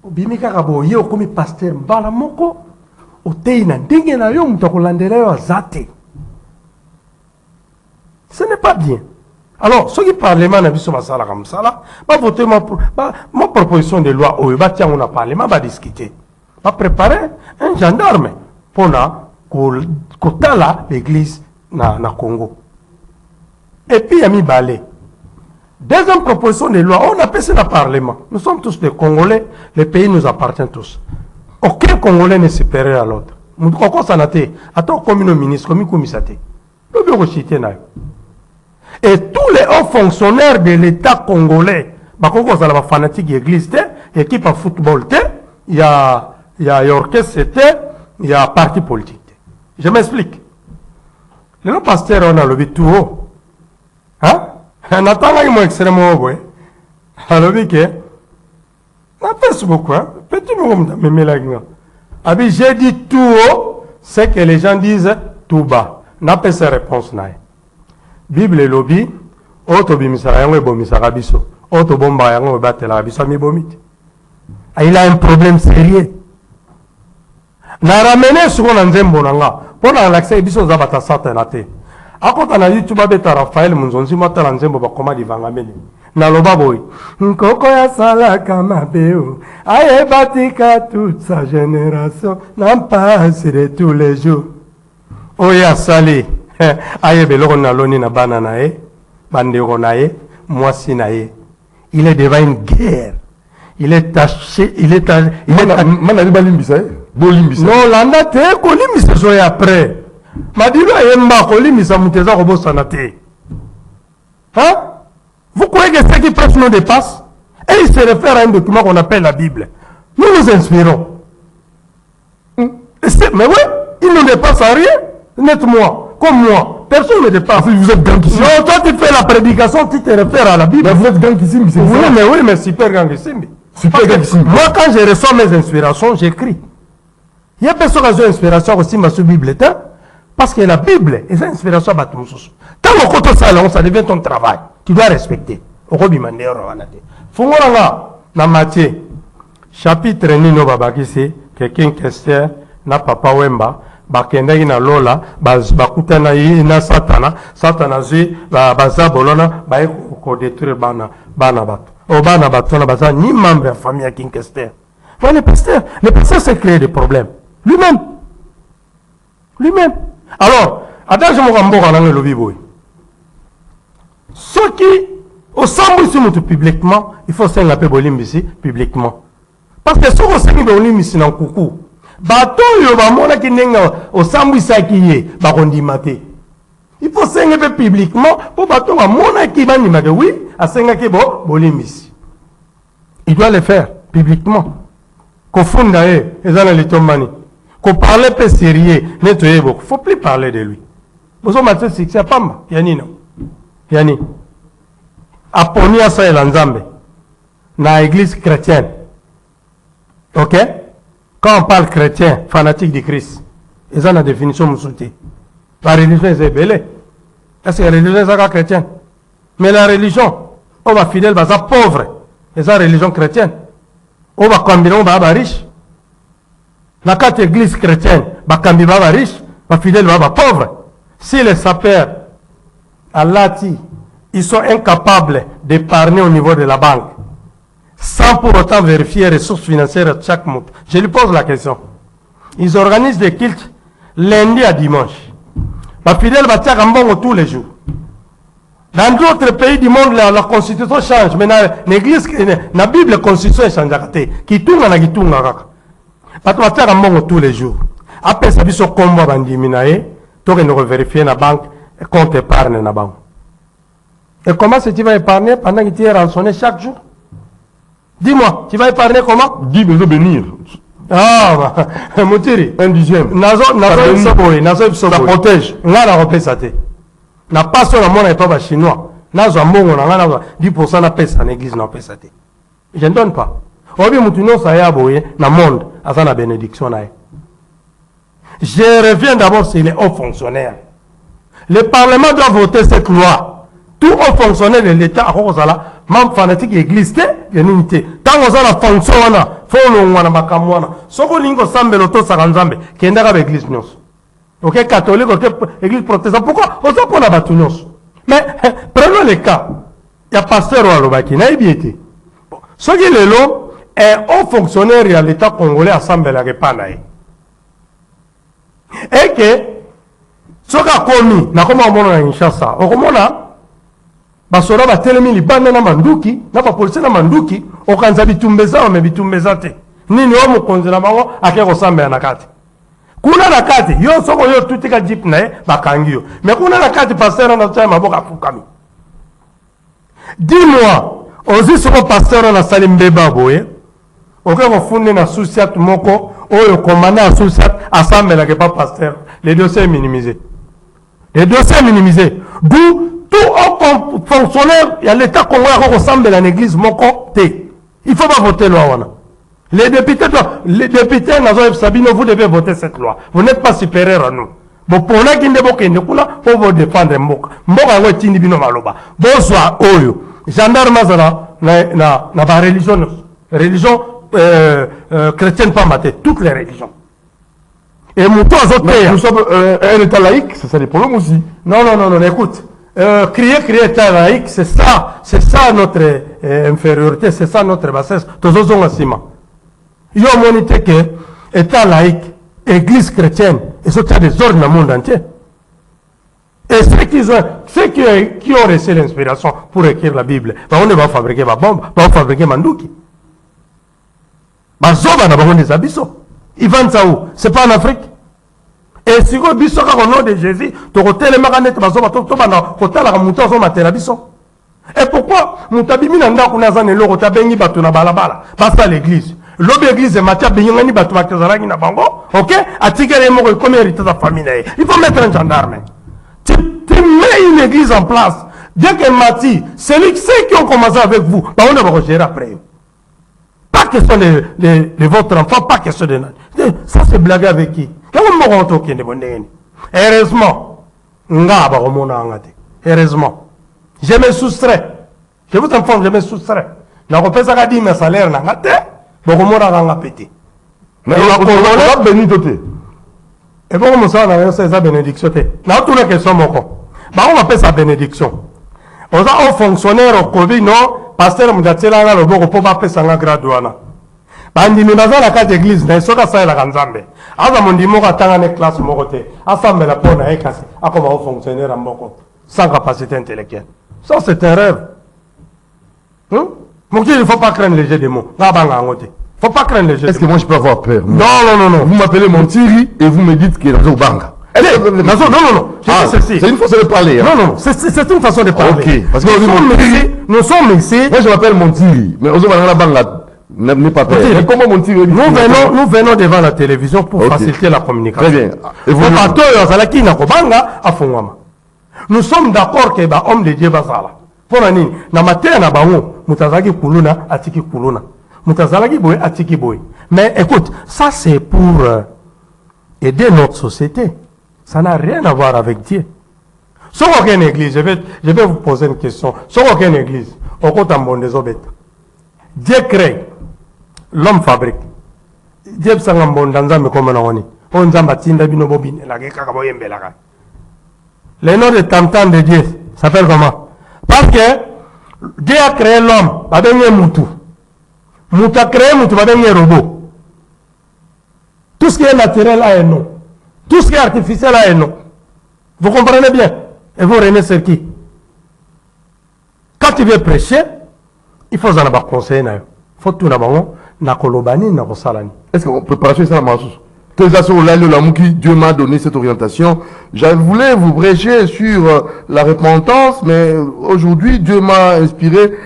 Obimika kabo yo comme pasteur mbala moko otei na ndenge na yo mutakolandela yo azate. Ce n'est pas bien. Alors, ceux qui parlement na biso basala comme ça là, va voter ma proposition de loi o ba tiens on a parlement va discuter. Va préparer un gendarme pour l'église na Congo. Et puis, il y a mis balai. Deuxième proposition de loi, on appelle ça le Parlement. Nous sommes tous des Congolais, les pays nous appartiennent tous. Aucun Congolais n'est supérieur à l'autre. Nous avons ça naté. Attends, comme un ministre, comme un commissaire. Et tous les hauts fonctionnaires de l'État congolais, Bakoko Zalaba fanatique église, équipe à football, il y a orchestre, il y a parti politique. Je m'explique. Le pasteur, on a le but tout haut. Hein? On attend là, il m'a extrêmement haut. Alors, il y a Facebook, hein? Petit moment, mais j'ai dit tout haut, c'est que les gens disent tout bas. N'a pas ces réponses. Bible et lobby, auto bimisara yango bomisara biso, auto bomba yango batela biso mi bomit. Il a un problème sérieux. Na ramener sur na nzembo nanga, pona l'accès biso za bata satana te. Akota na YouTube beta Raphaël Munzonzi mata na nzembo ba koma divangameli. Na loba boy. Nkoko ya sala kama beo, aye batika toute sa génération, n'en passe de tous les jours. Oya sali. Aye beloko na loni na bana na ye, bandeko na ye, mwasi na ye. Il est devant une guerre. Il est taché, il est taché. Non, Manali balimbisa, bolimbisa. Non, landa te ko limbisa so après. Madilo Yemba Kolimisa Muteza Robo Sanate. Hein? Vous croyez que ce qui presse nous dépasse? Et il se réfère à un document qu'on appelle la Bible. Nous nous inspirons. Mais oui, il ne dépasse à rien. Net-moi, comme moi. Personne ne dépasse. Vous êtes gangissime. Non, toi tu fais la prédication, tu te réfères à la Bible. Mais vous êtes gangissime, c'est ça. Oui, mais super gangissime. Super gangissime. Moi, quand je reçois mes inspirations, j'écris. Il y a personne qui a une inspiration aussi sur la Bible. Parce que la Bible est une inspiration à Batumusus. Quand on compte ça, ça devient ton travail. Tu dois respecter. Fungoranga, na Matthieu, chapitre Nino Babakisi, quelqu'un qui est na Papa Wemba, bakendaki na lola, bakutana na Satana, Satana zi, baza bolona, ko détruire bana bat. O bana bat, on a baza ni membre de la famille à King Kester. Le pasteur s'est créé des problèmes. Lui-même. Alors, attends, je me rends dans le lobby boy. Ceux qui, au sambo ici, publiquement, il faut s'en appeler bolim ici, publiquement. Parce que ceux qui s'en bolim ici, dans coucou, bateau, il y a un qui n'est au sambo ici, qui est, barondi maté. Il faut s'en appeler publiquement, pour bateau, il y a un qui va dire, oui, à s'en appeler bolim ici. Il doit le faire, publiquement. Qu'on fonde d'ailleurs, et dans les tombani. Qu'on parle peu sérieux, nettoyer beaucoup. Faut plus parler de lui. Vous avez maté c'est Pamba, Yani non. Yani. Aponia ça et l'ensemble. Dans l'église chrétienne. Ok? Quand on parle chrétien, fanatique du Christ, ils ont la définition moussouti. La religion est belle. Est-ce que la religion est chrétienne? Mais la religion, on va fidèle, on va pauvre. Et ça, religion chrétienne. On va combiner, on va riche. La carte église chrétienne, Bakambi va riche, va fidèle va pauvre. Si les sapeurs, à Lati, ils sont incapables d'épargner au niveau de la banque, sans pour autant vérifier les ressources financières chaque mois. Je lui pose la question. Ils organisent des cultes lundi à dimanche. Va fidèle va tirer un bon tous les jours. Dans d'autres pays du monde, la constitution change. Mais dans l'église, la Bible, la constitution change. Qui tourne, qui tourne. Parce qu'on va faire un bon tous les jours. Après, ça veut dire qu'on va diminuer. Donc, on va vérifier la banque, compte épargne dans la banque. Et comment est-ce que tu vas épargner pendant que tu es rançonné chaque jour? Dis-moi, tu vas épargner comment? Dis besoin de bénir. Ah, Moutiri. Un dixième. Ça protège. On a la repère ça. Na pas sur la monnaie pas chinois. Na zo mbongo na 10% na pesa en église na pesa te. Je ne donne pas. Obi mutuno sa ya boye na monde asa na bénédiction na. Je reviens d'abord sur les hauts fonctionnaires. Le Parlement doit voter cette loi. Tout haut fonctionnaire de l'État à Rosala, même fanatique église te, unité. Tant que ça la fonction wana, faut le wana makamwana. Soko lingo sambe loto saranzambe, kenda ka église nyos. Ok, catholique, ok, église protestante. Pourquoi? On s'en prend la batounos. Mais, prenons le cas. Il y a pasteur au Alobaki, n'a été. Ce qui est là, est haut fonctionnaire de l'État congolais assemblé la repanaï. Et que, ce qui a commis, n'a comment on a une chance ça. Au comment là, basora ba telemi libanda na manduki, na ba police na manduki, o kanza bitumbeza, mais bitumbeza te. Nini o mo konzela bango, ake ko sambe na kati. Kuna na kati yo soko yo tutika jeep na bakangi yo mais kuna na kati pasteur na tsama maboka fukami. Dis-moi ozi soko pasteur na salimbeba boye oke ko funde na souciat moko oyo commandant associat assemble ke pas pasteur les dossiers minimisés d'où tout fonctionnaire il y a l'état congolais ko semble la église moko te il faut pas voter loi wana. Les députés, Sabino, vous devez voter cette loi. Vous n'êtes pas supérieur à nous. Bon, pour la qui ne pour vous défendre Mboka. Mboka, vous êtes bino maloba. Bonsoir, oyo. Gendarme, na religion chrétienne, pas maté. Toutes les religions. Et Mouton, nous sommes un État laïque, c'est ça les problèmes aussi. Non, écoute. Crier État laïque, c'est ça notre infériorité, c'est ça notre bassesse. Tous les gens il y a un monité que État laïque, Église chrétienne, et ça a des ordres dans le monde entier. Et ceux qui ont reçu l'inspiration pour écrire la Bible, on va fabriquer ma bombe, on va fabriquer Mandouki. Ils vendent ça où? C'est pas en Afrique. Et si vous biso au nom de Jésus, tu rotele maganet bazoba to bana kotala ka muto zo matela biso. Et pourquoi mutabimi na ndako na zane loko tabengi bato na balabala, basa l'église. L'obé église matia bengani bato bakazalaki na bango, OK? Atikele moko comme hérité de famille. Il faut mettre un gendarme. Tu mets une église en place. Dès que Mati, ceux qui ont commencé avec vous, bah on va gérer après eux. Pas question de votre enfant, pas question de... Ça c'est blague avec qui? Heureusement, heureusement, je me soustrais. Je vous informe, je me soustrais. Je ne sais pas si mes salaires n'ont pas été, mais je me pété. Mais on a béni toté. Et bon, on a fait sa bénédiction. On a toute la question, on va faire sa bénédiction. On a un fonctionnaire au Covid, non? Pasteur Moudatela, le bon repos, va faire sa graduana. Bandimi baza la carte d'église, na soka sa la kanzambe. Aza mondimo ka tanga ne classe morote. Assemble la pona e kasi. Akoma au fonctionnaire en moko. Sans capacité intellectuelle. Ça c'est un rêve. Mon Dieu, il ne faut pas craindre les jeux de mots. Il ne faut pas craindre les jeux. Est-ce que moi je peux avoir peur? Non, non, non, non. Vous m'appelez Montiri et vous me dites que dans Banga. Non, non, non. C'est une façon de parler. Non, non, c'est une façon de parler. Ok. Parce que nous sommes ici. Moi je m'appelle Montiri, mais aux la Banga. N'est pas peur. Comment Montiri? Nous venons devant la télévision pour faciliter la communication. Très bien. Et vous nous sommes d'accord que les hommes de Dieu basala. Pour la nuit, na matin na bango, mutazaki kuluna atiki kuluna. Mutazalaki boy atiki boy. Mais écoute, ça c'est pour aider notre société. Ça n'a rien à voir avec Dieu. Sur aucune église, je vais vous poser une question. Sur aucune église, au côté en bon des obètes. Dieu crée, l'homme fabrique. Dieu s'en bon dans un comme on est. On s'en bâtit bino bobine, la guerre kaboyembe la guerre. Le nom de Tantan de Dieu s'appelle comment? Parce que Dieu a créé l'homme, pas de moutou. Moutou a créé moutou, pas de robot. Tout ce qui est naturel a un nom. Tout ce qui est artificiel a un nom. Vous comprenez bien? Et vous renez sur qui? Quand tu veux prêcher, il faut en avoir conseil. Il faut tout d'abord, nakolobani, nakosalani. Est-ce qu'on peut parler ça la Dieu m'a donné cette orientation. Je voulais vous prêcher sur la repentance, mais aujourd'hui, Dieu m'a inspiré,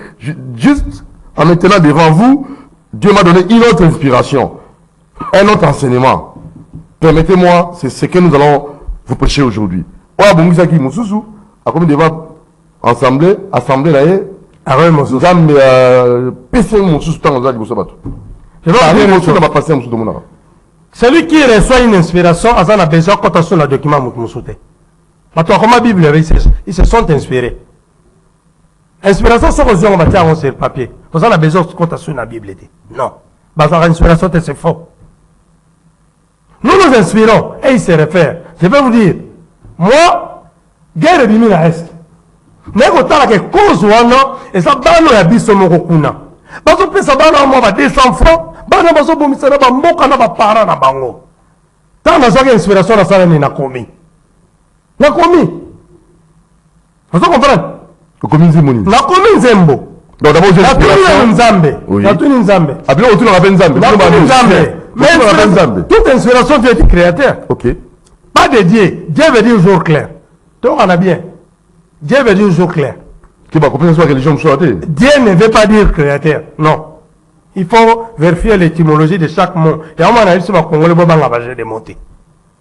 juste en maintenant devant vous, Dieu m'a donné une autre inspiration, un autre enseignement. Permettez-moi, c'est ce que nous allons vous prêcher aujourd'hui. Assemblée là, celui qui reçoit une inspiration, il a besoin de sur le document. Comment la Bible, ils se sont inspirés. Inspiration, c'est ce qu'on va sur le papier. Vous avez besoin de sur la Bible. Non. L'inspiration, c'est faux. Nous nous inspirons et il se réfère. Je vais vous dire, moi, guerre de la Est. Mais quand on a quelque chose, et ça va à biso mokokuna. Parce que ça va à 200 francs. Bana baso bomisana ba mboka na ba para na bango. Tana zoka inspiration na sala ni na komi. Na komi. Vous comprenez? Komi nzimoni. Na komi nzembo. Donc d'abord j'ai inspiration Nzambe. Na tuni Nzambe. Abilo otu na ben Nzambe. Na tuni Nzambe. Mais toute inspiration vient du créateur. OK. Pas de Dieu. Dieu veut dire jour clair. Donc on a bien. Dieu veut dire jour clair. Qui va comprendre soit religion soit Dieu ne veut pas dire créateur. Non. Il faut vérifier l'étymologie de chaque mot. Et on a dit que Congolais vont des mots.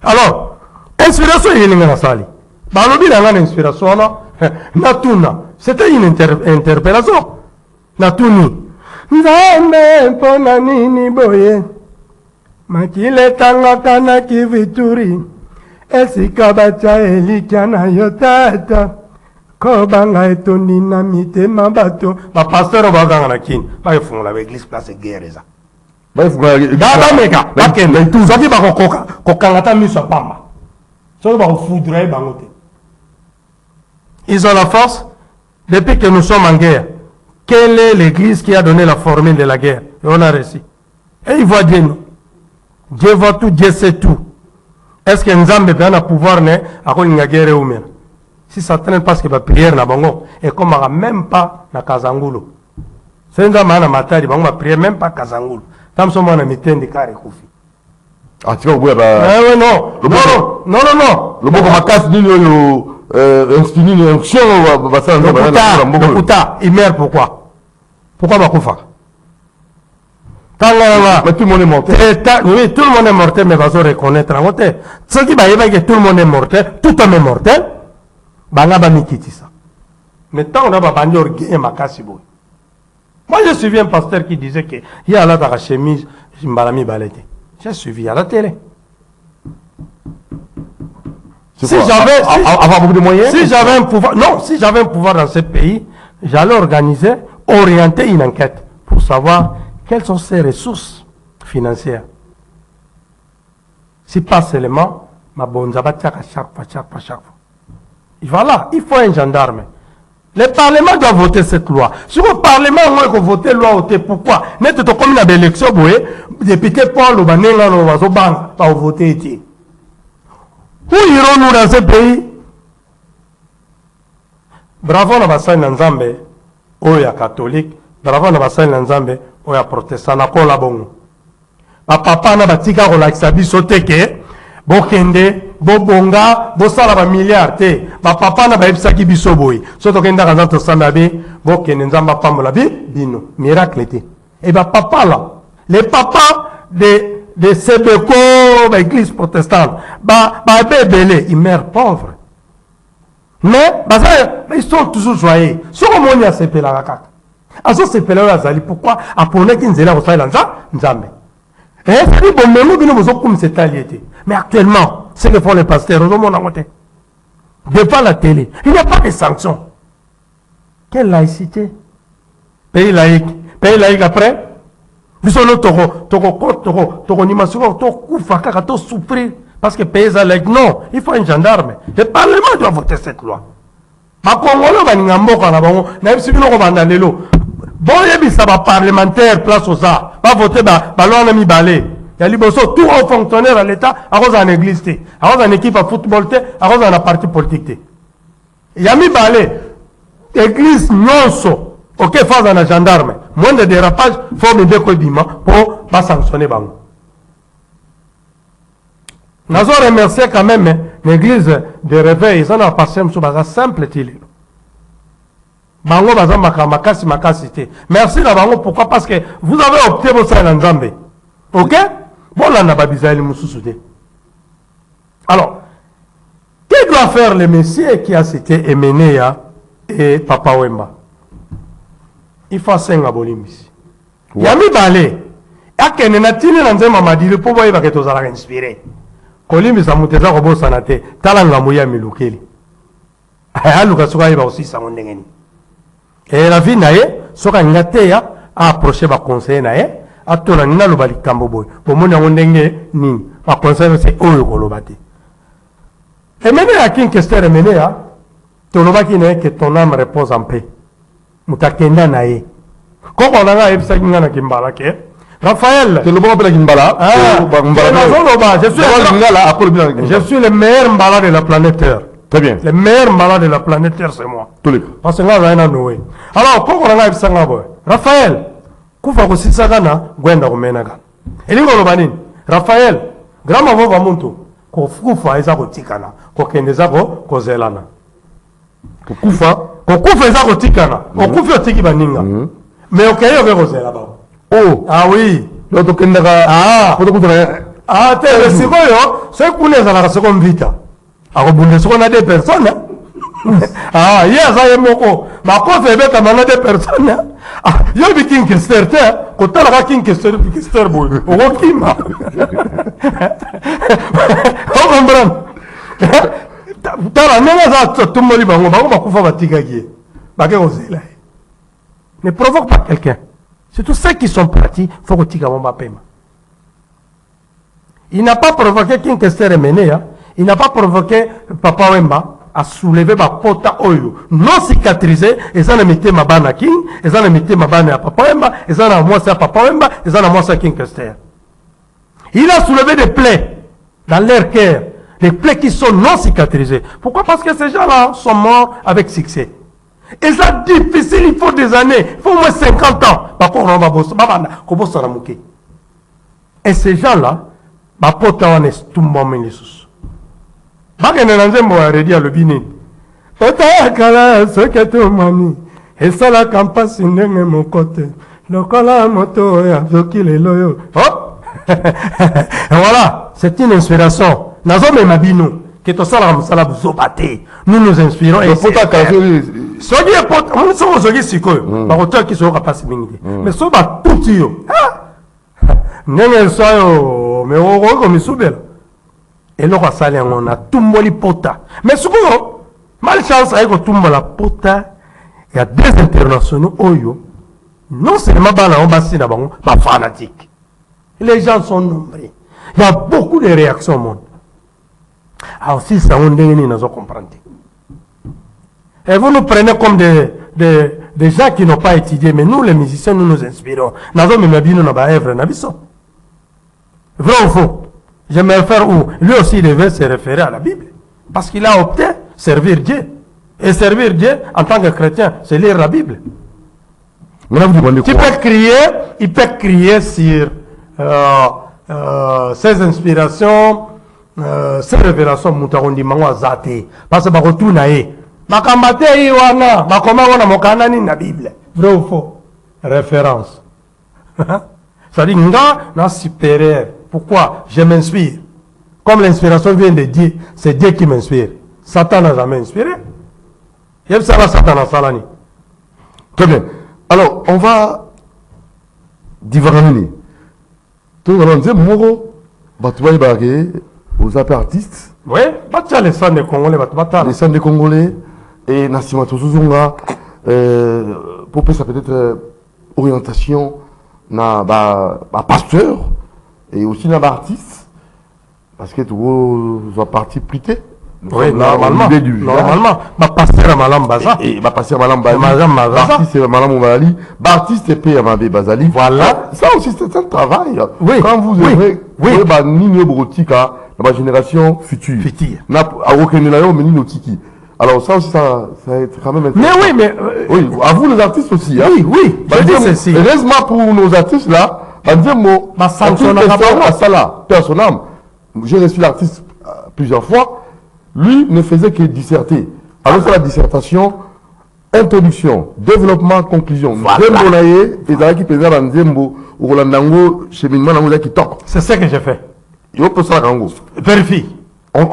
Alors, inspiration, il y a une sali. Balobi n'a pas d'inspiration. Natuna. C'était une interpellation. Natuni. Nzambe pona nini boye. Makile tanga kana kivituri. Esika bacha elikiana yotata. Kobanga etondi na mitema bato ba pasteur baganga na kini ba ifungula ba église place guerre eza ba ifungula ba meka ba kende tout ça qui ba kokoka kokanga ta miso pamba so ba foudre ba ngote. Ils ont la force depuis que nous sommes en guerre. Quelle est l'église qui a donné la formule de la guerre? Et on a réussi. Et il voit Dieu. Dieu voit tout, Dieu sait tout. Est-ce que Nzambe peut avoir pouvoir ne à quoi une guerre ou même? Si ça traîne parce que la prière n'a pas, et comme on même pas na Kazangulo. C'est un zaman à matari, on va prier même pas Kazangulo. Tant que on a mis de carré koufi. Ah, tu vois, ouais, bah. Ouais, non. Le Non. Le bon, ma casse, inspiré une onction, ça, Le Kouta, il meurt pourquoi? Pourquoi Bakoufa? Mais tout le monde est mortel. Oui, tout le monde est mortel, mais vas-y reconnaître en côté. Ce qui va y que tout le monde est mortel, tout homme est mortel, banga ba mikiti ça. Mais tant on a pas bandior gagné ma cassibo. Moi, j'ai suivi un pasteur qui disait que il y a là dans la chemise, Mbalami Balete. J'ai suivi à la télé. Si j'avais avoir beaucoup de moyens. Si j'avais un pouvoir, non, si j'avais un pouvoir dans ce pays, j'allais organiser, orienter une enquête pour savoir quelles sont ses ressources financières. Si pas seulement, ma bonne à chaque fois. Et voilà, il faut un gendarme. Le Parlement doit voter cette loi. Sur le Parlement, on va voter la loi, pourquoi? N'est-ce pas comme une élection, député Paul ou Banenga, va voter. Où irons-nous dans ce pays? Bravo na basai na Nzambe, oya catholique, bravo na basai na Nzambe, oya protestant na kola bongo. Papa na batika kolakisa biso teke, bokende, bobonga, bosala ba milliard te. Papa na baebisaki biso boy. Soto kenda kanza to sambabe, bokende Nzamba pambola bino, miracle te. Et papa là, les papas de Sebeko, l'église protestante, bébélé, ils meurent pauvres. Mais, ils sont toujours joyeux. Si on y a ces pélés-là, azo ces pélés-là, pourquoi apone qu'ils n'ont pas fait Nzambe. Et c'est bon, mais nous nous comme c'est allié. Mais actuellement, ce que font les pasteurs, nous avons côté. Devant la télé, il n'y a pas de sanctions. Quelle laïcité? Pays laïque après? Nous sommes toko animation, to souffrir parce que pays laïque. Non, il faut un gendarme. Le Parlement doit voter cette loi. Ma Congolais va n'importe na bango, na biso bino ko banda lelo. Bon yebisa ba parlementaire place aux arts, va voter ba loi na mi balé. Ya liboso tout haut fonctionnaire à l'état, à cause en église té, à cause en équipe à football té, à cause en parti politique té. Ya mi balé, église nyonso. Ok, face à un gendarme, moins de dérapage, il faut me dire pour pas sanctionner. Nous avons remercié quand même l'église de réveil, ils ont passé un simple télé. Bango baza makasi. Merci la bango, pourquoi? Parce que vous avez opté pour ça en Zambie. Ok? Bon, là, on a babizali moussoussoudé. Alors, que doit faire le Messie qui a cité Emenea et Papa Wemba? Il faut senga bolimbisi. Yami balé. Akene na tini na nzema madile po boye ba keto zala inspiré. Kolimbisa muteza ko bosana te. Talanga muya milukeli. Aya luka soka iba aussi sa ngengeni. Et la vie nae soka ngate ya a approcher ba conseiller nae atona nina lo bali kambo boy. Bo mona ngenge ni ba conseiller c'est oyo ko lobati. Et mene ya kin kestere mene ya to lobaki ne que ton âme repose en paix. Mutakenda nae koko nanga ebisa ngana kimbala ke Raphaël c'est le bon appel kimbala je suis le meilleur mbala de la planète Terre. Très bien. Le meilleur mbala de la planète Terre, c'est moi. Tous les parce que ngana na Noé. Alors koko nanga ebisa ngabo Raphaël kufa ko sisagana gwenda kumenaga elingo lobanini Raphaël grama vo bamuntu ko kufa eza ko tikana ko kendeza ko zelana ko kufa eza kotikana okufi otiki baninga mais okeye oke kozela bao. Oh, ah oui l'autre kendaka te le sikoyo c'est kuna ezalaka soko mvita akobunda soko na deux personnes ye aza ye moko makofi ebetama na deux personnes yo bi king kester te kotalaka king kester boye okokima okomprendre tala ndenge aza tomboli bango bakufa batikaki bake kozela. Ne provoque pas quelqu'un. C'est tous ceux qui sont partis, il faut que tu aies. Il n'a pas provoqué King Kester Emenea, il n'a pas provoqué Papa Wemba à soulever ma pota oyo non cicatrisé, et ça ne mettait ma banne à King, et ça ne mettait ma banne à Papa Wemba, et ça n'a moi c'est à Papa Wemba, et ça n'a moi c'est à King Kester. Il a soulevé des plaies dans leur cœur, des plaies qui sont non cicatrisées. Pourquoi? Parce que ces gens-là sont morts avec succès. Et c'est difficile, il faut des années, il faut au moins 50 ans. Et ces gens-là, bapota wana estumbwama lisusu bakende na nzembo ya redi alobi nini pota ya kala soki etumami esalaka mpasi ndenge moko te lokola moto oyo azoki lelo oyo voilà c'est une inspiration nazomema bino ke tosalaka mosala buzoba te nous nous inspirons soki epota moni soko ozoki sikoyo bakotoyaki soyoka mpasi mingi te mais so batuti yo ndenge eso oyo me okoki komisubela eloko asali yango natumboli pota mais sikoyo malchance ayi kotumbola pota ya des internationaux oyo non seulement bana bango basi na bango bafanatique les gens sont nombreux il y a beaucoup de réactions au monde alors si ça on ndenge nini nazo comprendre et vous nous prenez comme des gens qui n'ont pas étudié mais nous les musiciens nous nous inspirons nazo mema bino na ba œuvre na biso vrai ou faux je me réfère où lui aussi il devait se référer à la Bible parce qu'il a opté servir Dieu et servir Dieu en tant que chrétien c'est lire la Bible. Tu peux crier, il peut crier sur ses inspirations, ses révélations mutarondi mango zate parce que bakotu na ye makambate iwana makoma wana mokana ni na Bible vrai ou faux référence ça dit nga na supérieur pourquoi je m'inspire comme l'inspiration vient de Dieu c'est Dieu qui m'inspire Satan n'a jamais inspiré yeb ça va Satan a salani très bien. Alors, on va divaguer. Tout le monde dit, Moro, aux artistes. Oui, les centres de Congolais, les centres de Congolais, et Nassima Tozuzunga, pour ça peut-être orientation, na pasteur, et aussi na artiste, parce que tout va partir plus tard. Oui, normalement, ma passer à Malam Baza. Et ma passer à Malam Baza. Baptiste c'est Malam Ouali. Baptiste c'est P. Amabé Bazali. Voilà. Ça aussi, c'est un travail. Oui. Quand vous œuvrez, Nino Borotika, la génération future. N'a aucun Nino Tiki. Alors, ça aussi, ça c'est quand même intéressant. Mais oui, mais. Oui, à vous les artistes aussi. Oui, oui. Je dis ceci. Heureusement pour nos artistes là, j'ai reçu l'artiste plusieurs fois. Lui ne faisait que disserter. Alors c'est la dissertation, introduction, développement, conclusion. C'est ce que j'ai fait. Vérifie. On un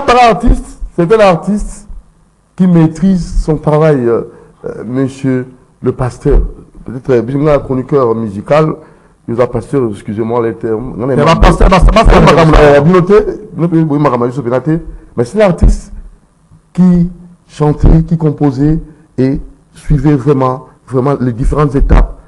parent artiste, c'est un artiste qui maîtrise son travail, monsieur le pasteur. Peut-être un chroniqueur musical. Nous avons pasteur, excusez-moi les termes. Mais c'est l'artiste qui chantait, qui composait et suivait vraiment les différentes étapes.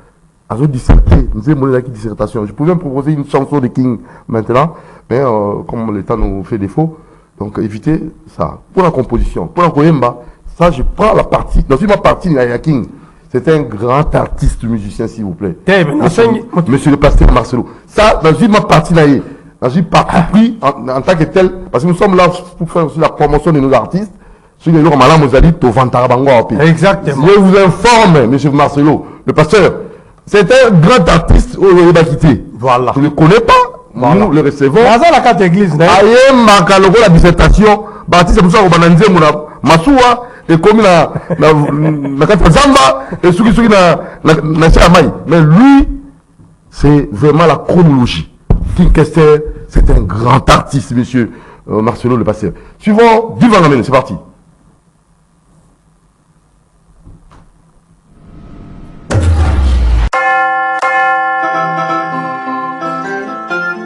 Alors disserter, nous avons la dissertation. Je pouvais me proposer une chanson de King maintenant, mais comme le temps nous fait défaut, donc évitez ça. Pour la composition, pour la koyemba, ça je prends la partie, dans une partie de la King. C'est un grand artiste musicien, s'il vous plaît. Monsieur le pasteur Marcelo. Ça, dans une partie là, dans une partie pris en tant que tel, parce que nous sommes là pour faire aussi la promotion de nos artistes. Exactement. Je vous informe, monsieur Marcelo, le pasteur, c'est un grand artiste au Quitté. Voilà. Je ne le connais pas. Voilà. Nous le recevons. La carte église, la dissertation, Baptiste, c'est pour ça qu'on Massoua, et comme la Zamba, et Suki na Chamay. Mais lui, c'est vraiment la chronologie. King Kester, c'est un grand artiste, monsieur Marcelo le pasteur. Suivons, du Vangamene, c'est parti.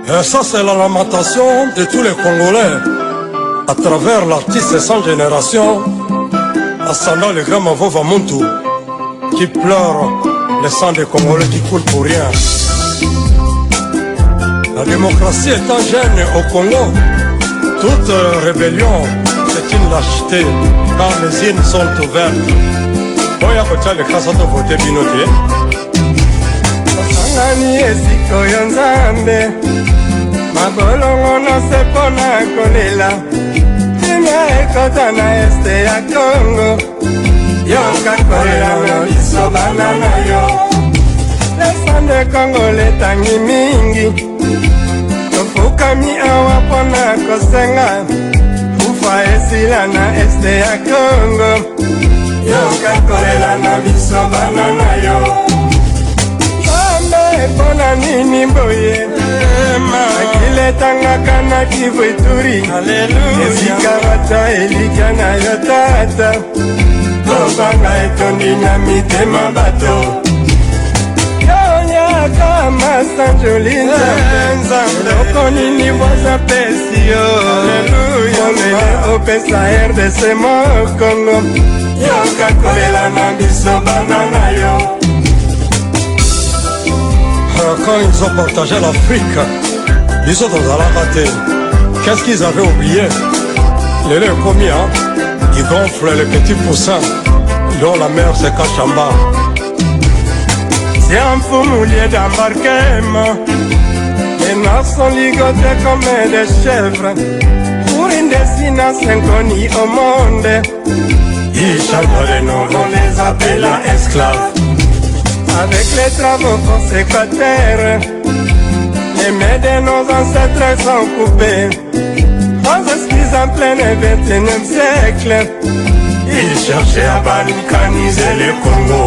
Et ça, c'est la lamentation de tous les Congolais, à travers l'artiste sans génération, ascendant le grand Mavova Muntu, qui pleure le sang des Congolais qui coule pour rien. La démocratie étant jeune au Congo, toute rébellion, c'est une lâcheté, car les urnes sont ouvertes. Boya kocha le kasa to voter binote. Sangani esiko yonzambe. Mabolongo no se pona kolela. Timia ekota na este ya Congo. Yoka kolela no iso banana yo. Le sang de Congo le tangi mingi. tokami awa mpona kosenga ufa esila na este ya Congo yoka kolela na biso bana na yo ame mpona nini boye akiletangaka na Kivu Ituri esika bata elika na yo tata tobanga etondi na mitema bato kama sanjolinza loko nini voza pesi yo omele opesa RDC mokongo yoka kolela na biso bana na yo. Quand ils ont partagé l'Afrique, ils ont raté. Qu'est-ce qu'ils avaient oublié? Les leurs commis, ils gonflent les petits poussins dont la mer se cache en bas. C'est un fou moulier d'embarquement. Les noirs sont ligotés comme des chèvres pour une destination inconnue au monde. Ils chantent les noms, on les appelle esclaves. Avec les travaux forcés quaterres, les mains de nos ancêtres sont coupées. Aux esprits en plein 21e siècle, ils cherchaient à balkaniser le Congo.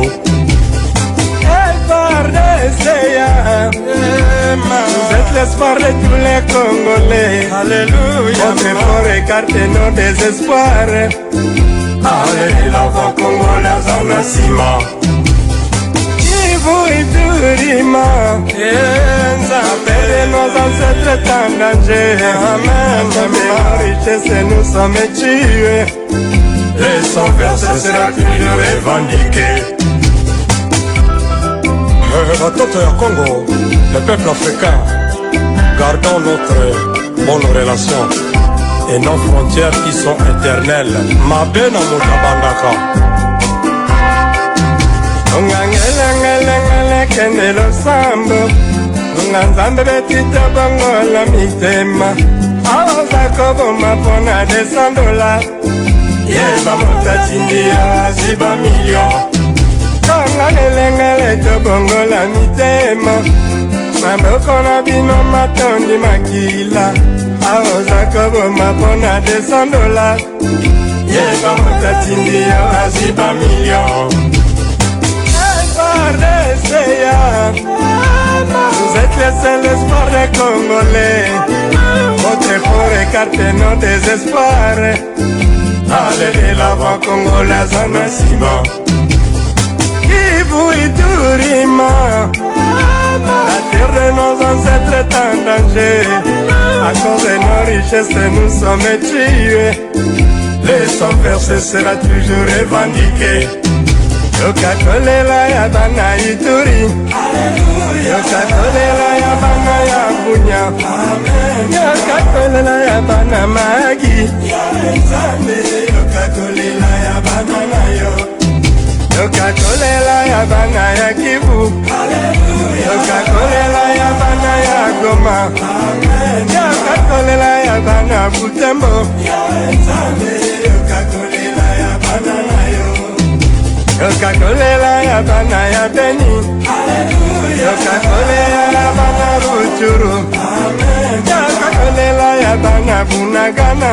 Vous êtes l'espoir de tous les Congolais. Alléluia. Votre effort écarte nos désespoirs. Allez, la voix congolaise en assima. Kivu Iturima. Appelez nos ancêtres en danger. Amen. Mais en richesse, nous sommes tués. Les sans-versés sera toujours revendiqué. Batoto ya Congo, le peuple africain, gardons notre bonne relation et nos frontières qui sont éternelles. Mabena Mutabandaka. Ngangele kende lo sambo, nganzambe betita bango la mitema. Aoza kobo mapona de $100. Yeba mutatindia ziba million. Ngangele to bongo la mitema. Maboko na bino matondi makila. Aoza kobo mapona de $100. Yeba mutatindia ziba million. Vous êtes les seuls espoirs des Congolais. Votre effort écarte nos désespoirs. Allez de l'avant congolaise en assima. Kivu Iturima. La terre de nos ancêtres est en danger. À cause de nos richesses nous sommes tués. Les sans-versés sera toujours revendiqué. Yoka kolela ya bana Ituri. Yoka kolela ya bana ya Bunya. Yoka kolela ya bana Magi. Yoka kolela ya bana na yo. Yoka kolela ya bana ya Kivu. Yoka kolela ya bana ya Goma. Yoka kolela ya bana Butembo. Yoka kolela ya bana na yo. Yoka kolela ya bana ya Beni. Yoka kolela ya bana Rutshuru. Yoka kolela ya bana Bunagana.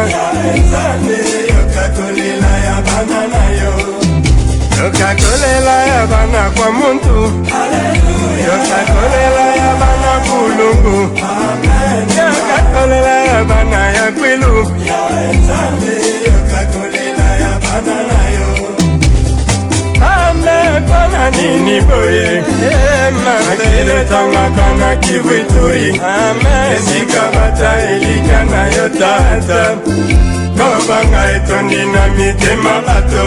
Yoka kolela ya bana na yo. Yoka kolela ya bana kwa Muntu. Yoka kolela ya bana Bulungu. Yoka kolela ya bana ya Kwilu. Yoka kolela ya bana na yo. Kona nini boye makile tanga kana Kivu Ituri. Esika bata elika na yo tata kobanga etondi na mitema bato.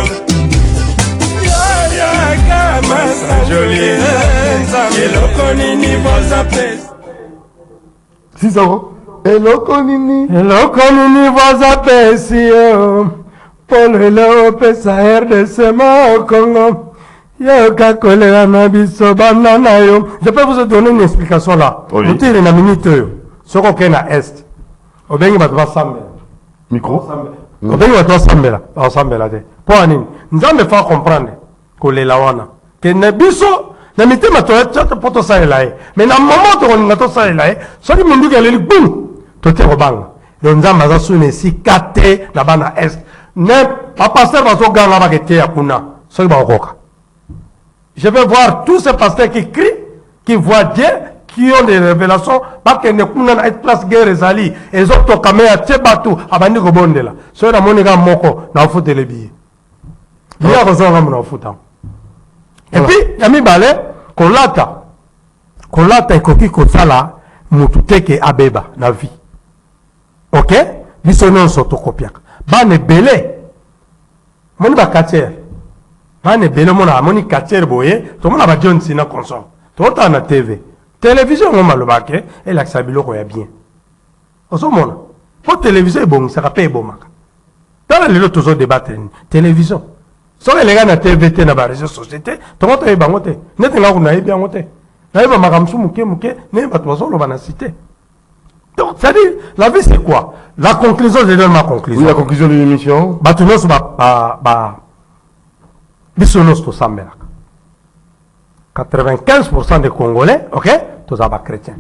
Yaya kama sanjoli eloko nini voza pesi. Sisako eloko nini voza pesi yo polelo pesa RDC Congo. Yoka kolela na biso bana na yo. Je peux vous donner une explication là. Oui. Vous tirez na minute yo. Soko kena est. Obengi bato basambela. micro Obengi bato basambela te. Po anini. Nzambe fa comprendre kolela wana. Ke na biso na mitema to poto salela e. Mais na moment to ngato salela e. Soki mundu keleli bum. tote kobanga le nzambe aza suna esika te na bana est ne bapasteur bazoganga bakete ya kuna soki bakokoka. Je vais voir tous ces pasteurs qui crient, qui voient Dieu, qui ont des révélations, parce qu'ils ne peuvent pas être place guerre ezali, et les autres caméras, tchebatu, abandi kobondela. Soki na monika moko na ofute le billet. Billet kozonga mona ofuta. Et puis yami bale kolata ekoki kozala mutu teke abeba na vie. OK? Biso nyonso tokopiaka. Bana ebele moni bakatiere. Bana ebele mona amoni katiere boye tomona ba John Cena console. Tota na TV. Télévision ngoma lobake elakisa biloko ya bien. Ozomona. Po télévision ebongisaka pe ebomaka. Tala lelo tozo débattre télévision. Soki les gars na TVT na ba réseaux société, tomoto e bangote. Nete nga kuna ebi bangote. Na eba makamsu muke ne ba tozo loba na cité. Donc, c'est-à-dire, la vie c'est quoi? La conclusion, je donne ma conclusion. Oui, la conclusion de l'émission. Batunos bisonos to sambelaka. 95% des Congolais, ok? Tous aba chrétiens.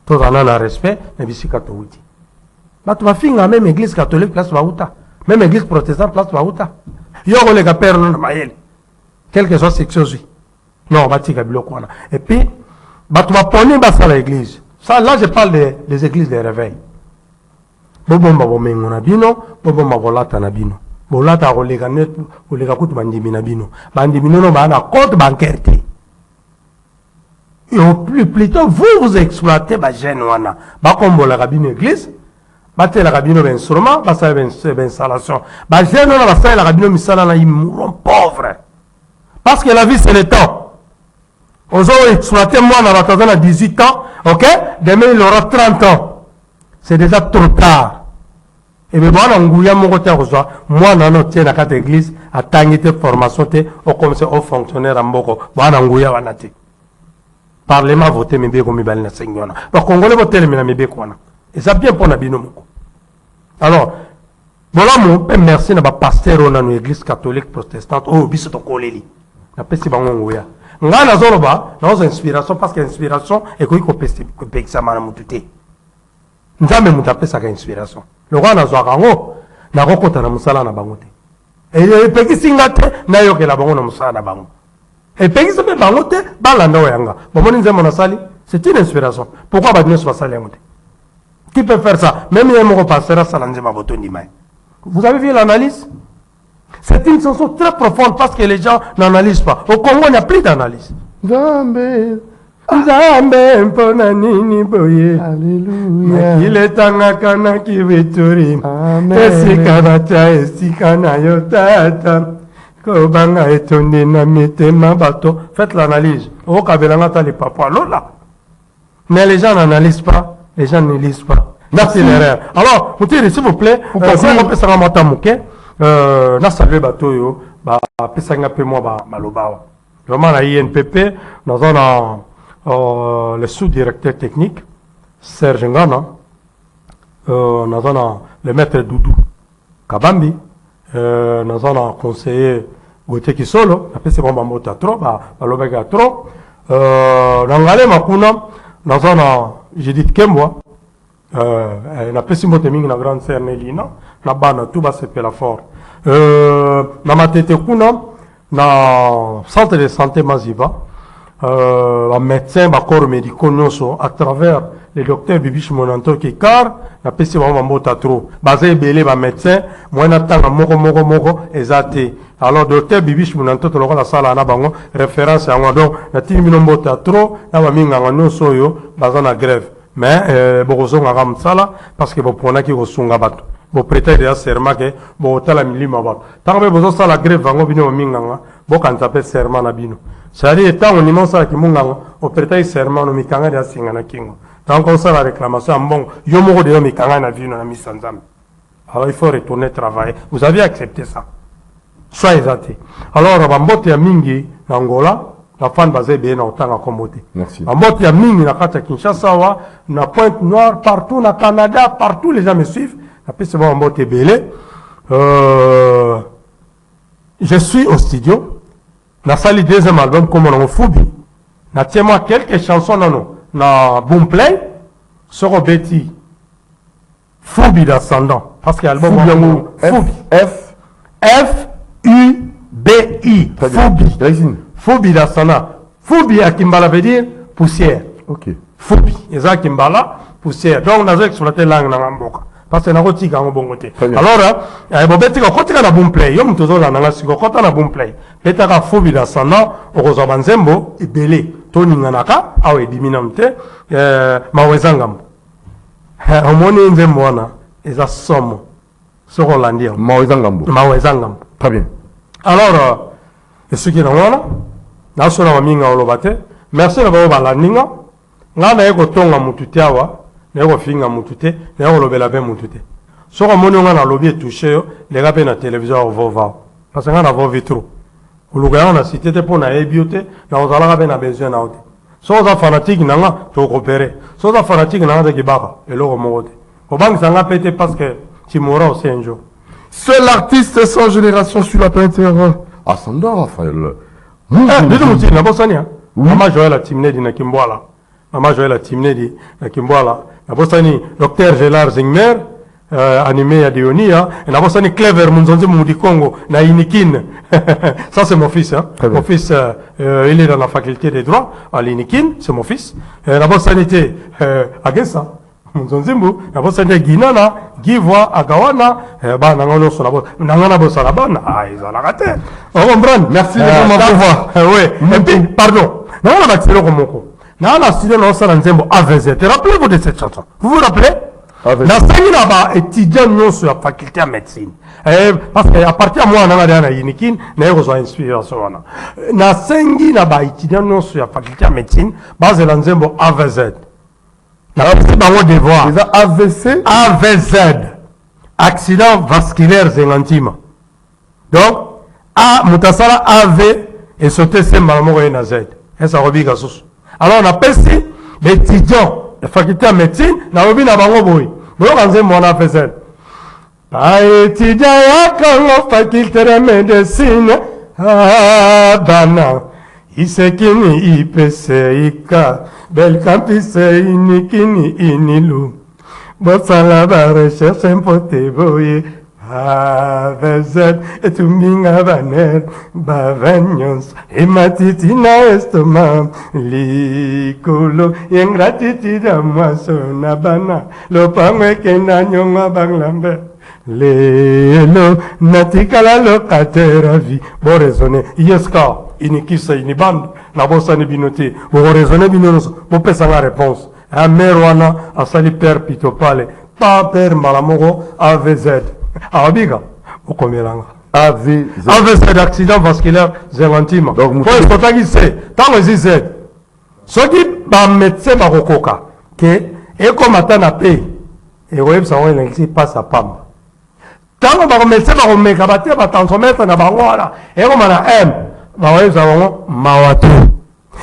Tous en ont un respect, mais bisika to wuti. Batu ba finga même église catholique place bauta, même église protestante place bauta. Yo ko le ka père non mayele. Quelle que soit section lui. Non, batika biloko wana. Et puis batu ba poni ba sala église. Ça, là, je parle des églises de réveil. Bobomba bomengo na bino, bobomba bolata na bino. Bolata kolega net, kolega kutu bandimi na bino. Bandimi no ba na compte bancaire te. Et plutôt vous exploitez ba jeune wana. Ba kombola ka bino église, ba tela ka bino ben instrument, ba sa ben installation. Ba jeune wana ba sa la ka bino misala na imouron pauvre. Parce que la vie c'est le temps. Ozo exploiter moi na batazana 18 ans, OK? Demain il aura 30 ans. C'est déjà trop tard. Et bien voilà nguya moko te kozwa moi na no tie na kata église atangite formation te o comme c'est au fonctionnaire amboko bana nguya wanati. Parlement voté mebe ko mibali na sengona. Ba congolais voter mina mebe ko wana. Et ça bien pour na bino moko. Alors voilà mon merci na ba pasteur na no église catholique protestante oh biso to koleli. Na pesi bango nguya. Nga na zoroba na ozo inspiration parce que inspiration et ko pekisa mana mutute. Nzambe mutapesa ka inspiration. Le roi na zwaka ngo na kokota na musala na bango te. Et pekisi ngate na yoke la bango na musala na bango. Et pekisi be bango te balanda oyanga. Bomoni nzembo na sali, c'est une inspiration. Pourquoi ba dino sali yango te? Qui peut faire ça? Même yemo ko passer ça nzemba botondi mai. Vous avez vu l'analyse? C'est une chanson très profonde parce que les gens n'analysent pas. Au Congo, il n'y a plus d'analyse. Zambe. Zambe mpona nini boye. Alléluia. Il est tangakana ki vituri. Amen. Esika batia esika na yotata. Kobanga etonde na mitema bato. Faites l'analyse. Au kabelanga ta les papois. Lola. Mais les gens n'analysent pas. Les gens ne lisent pas. Merci l'erreur. Alors, Moutiri, s'il vous plaît, vous pouvez m'appeler ça matamuke. Na salué bato yo ba pesanga pe moi ba maloba vraiment la INPP nous avons le sous-directeur technique Serge Ngana nous avons le maître Doudou Kabambi nous avons conseiller Gauthier Kisolo na pese bomba mota trop ba lobeka trop nangale makuna nous avons Judith Kembwa na pesi mote mingi na grande sœur Nelina na bana tout ba sepela fort na matete kuna na centre de santé Maziva ba médecin ba corps médicaux nyonso à travers le docteur Bibish Monanto Kikar na pesi ba mbota trop basé belé ba médecin moina tanga moko ezate alors docteur Bibish Monanto to la sala na bango référence yango donc na timino mbota trop na ba minga nyonso yo bazana grève. Mais bozo nga ramsala parce que bopona ki kosunga bato bo prêter de serment que bo tala milima bato tant que bozo sala grève vango bino minganga bo kanta pe serment na bino sali tant on immense ki munganga o prêter serment no mikanga de singa na kingo tant qu'on sala réclamation bon yo moko de mikanga na vino na misanzam. Alors il faut retourner travailler. Vous avez accepté ça. Soyez athée. Alors bambote ya mingi na Angola la fan basée bien en tant qu'accommodé. Merci. En mode, il y a Ming, na Kinshasa, na Pointe-Noire, partout, na Canada, partout, les gens me suivent. Après, c'est bon, en mode belé. Je suis au studio. Na sali deuxième album, comme on a Foubi. Na tiens-moi quelques chansons, na Boomplay. Sur Betty. Fubi d'ascendant. Parce qu'il y a l'album. Fubi. F. F-U-B-I. Fubi. Résine. Fubi d'ascendant. Fubi à Kimbala veut dire poussière. Ok. Fubi. Et ça Kimbala, poussière. Donc, on a exploité la langue dans l'amboka. Parce que nous avons un bon côté. Alors, quand on a un bon play, on a un bon play. Peut-être un Fubi d'ascendant, on a un zembo, et belé. Tony Nanaka, ah oui, diminamte, Mawezangam. On moni nzembo wana, eza somo. Soko landia. Mawezangam. Très bien. Alors, et ce qui est dans wana, na sona maminga olobate, merci na bao balandinga, nga na eko tonga mutute awa, na eko finga mutute, na eko lobela be mutute. Soko moni nga na lobi touché yo, les gars na télévision au vova. Parce que nga na vo vitro. Uluga na cité te pona ebiote, na ozala be na besoin na ote. So za fanatique nanga to coopérer. So za fanatique nanga de kibaka, eloko mogote. Obangi sanga pete parce que tu mourras aussi un jour. Seul artiste sans génération sur la planète Terre. Ascendant, Raphaël. Dis-le mouti, na bosania. Mama Joël a Timnedi na Kimboala. Mama Joël a Timnedi na Kimboala. Na bosani Dr Gélard Zingmer, animé à Dionia. Et na bosani Clever Munzonzi Moudi Congo na Inikin. Ça c'est mon fils. Hein. Mon fils, il est dans la faculté des droits à l'Inikin. C'est mon fils. Na bosani te Agesa. Munzonzimbu, na bosani Guinana, Givoa, Agawana, ba nangano sur la bosse. Nangana bosse à la banne. Ah, ils ont la raté. On comprend. Merci de m'en pouvoir. Oui. Et puis, pardon. Nangana Maxilo Komoko. Nangana studio dans sa nzembo AVZ. Rappelez-vous de cette chanson. Vous vous rappelez? Na sangi na ba étudiant non sur la faculté de médecine. Parce qu'à partir de moi, on a un unikin, on a une inspiration. Na sangi na ba étudiant non sur la faculté de médecine, base l'anzembo AVZ. C'est un devoir. Les AVC. AVZ. Accident vasculaire zengantime. Donc, A, mutasala AV, et sauter c'est malamogo et na Z. Et ça revient à sous. Alors, on appelle ça l'étudiant de faculté de médecine, na revient à bango boy. Bon, on a mon AVZ. Pas étudiant à Congo, faculté de médecine. Ah, bana. Isekini ipese ika bel campise inikini inilu bosala ba recherche mpote boye avezet etuminga baner bavanyons ematiti na estoma likolo ingratitude amasona bana lopangwe kena nyonga banglambe lelo natikala locataire à vie bon raisonner yeska inikisa iniband na bosani binote bon raisonner binonos bon pesa la réponse a merwana a sali père pitopale pas père malamogo AVZ abiga okomelanga AVZ accident vasculaire zélantima donc faut que c'est tant les Z soki ba médecin ba kokoka que et comme atana pe et web ça on l'exi passe à pamba. Tant que les médecins vont me cabater, va transmettre dans la et on a M, va y avoir Mawatu.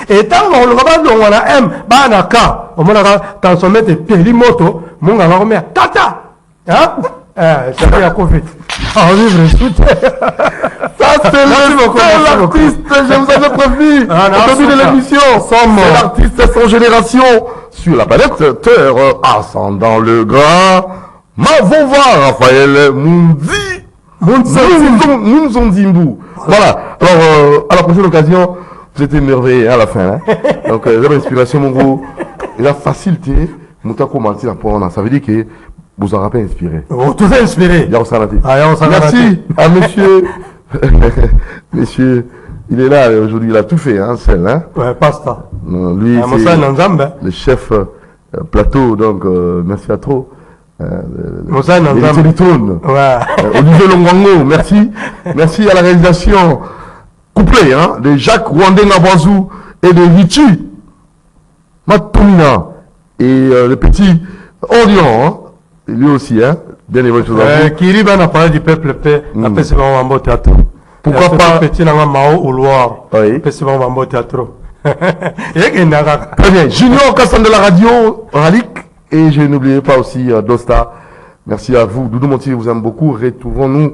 Et tant que le rabat on a M, Banaka, on a transmettre Pelimoto, mon gars, on met Tata. Hein? C'est bien Covid. Ah, vivre soutien. Ça, c'est l'artiste, je vous avais prévenu. Au début de l'émission, c'est l'artiste sans génération sur la planète Terre, ascendant le grand. Mavova Raphaël Munzonzimbu. Voilà. Alors, à la prochaine occasion, vous êtes émerveillé à la fin. Hein? Donc, j'avais l'inspiration, mon gros. Et la facilité, nous avons commencé à prendre. Ça veut dire que vous aurez pas inspiré. Vous tout inspiré. Merci à monsieur. Monsieur, il est là aujourd'hui, il a tout fait, hein, celle, hein. Ouais, pasta. Lui, c'est le chef plateau, donc, merci à trop. Olivier Longwango, merci. Merci à la réalisation couplée hein, de Jacques Rwandenga Boazou et de Richie Matomina et le petit Orion, hein, lui aussi, hein, bien évidemment. Kiriba n'a parlé du peuple paix, après c'est bon Mambo Théâtre. Pourquoi pas petit Nanga Mao ou Loire, après c'est bon Mambo Théâtre. Très bien, Junior Kassan de la radio, Ralik. Et je n'oubliais pas aussi Dosta. Merci à vous. Doudou Montier vous aime beaucoup. Retrouvons-nous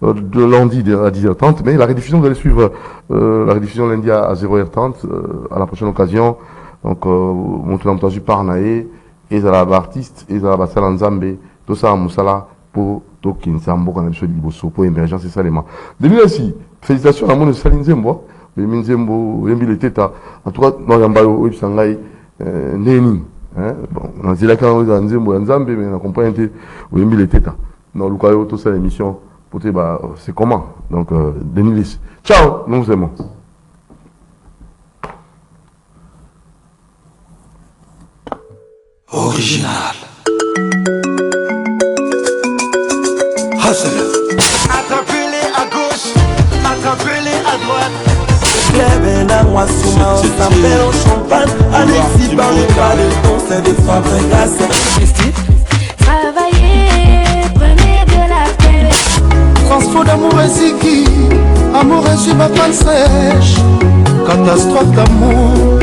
de lundi à 10h30. Mais la rediffusion, vous allez suivre la rediffusion lundi à 0h30 à la prochaine occasion. Donc, mon entendu par Naé, et Zalaba artiste, et Zalaba Salanzambe, tout ça, Moussala, pour Tokin Sambo, qu'on a besoin de Liboso, pour émergence, c'est ça les mains. Denis aussi, félicitations à mon Saline Zembo, mais Minzembo, Yembi Teta, en tout cas, dans l'ambayo, Sangai, Neni. Bon, on a dit là quand on est en Zembo, en Zambie, mais on a compris un peu, Yembi Teta. Dans le cas où tout ça, l'émission, c'est comment? Donc, Denis, ciao, nous vous aimons. Original. Attrapez-les à gauche, attrapez-les à droite. Lève la moi souvent, on s'appelle au champagne. Alexis Barré, le conseil des femmes glaces. Travailler, prenez de la peine. Transport d'amour et ziki, amour et suba pas sèche. Catastrophe d'amour.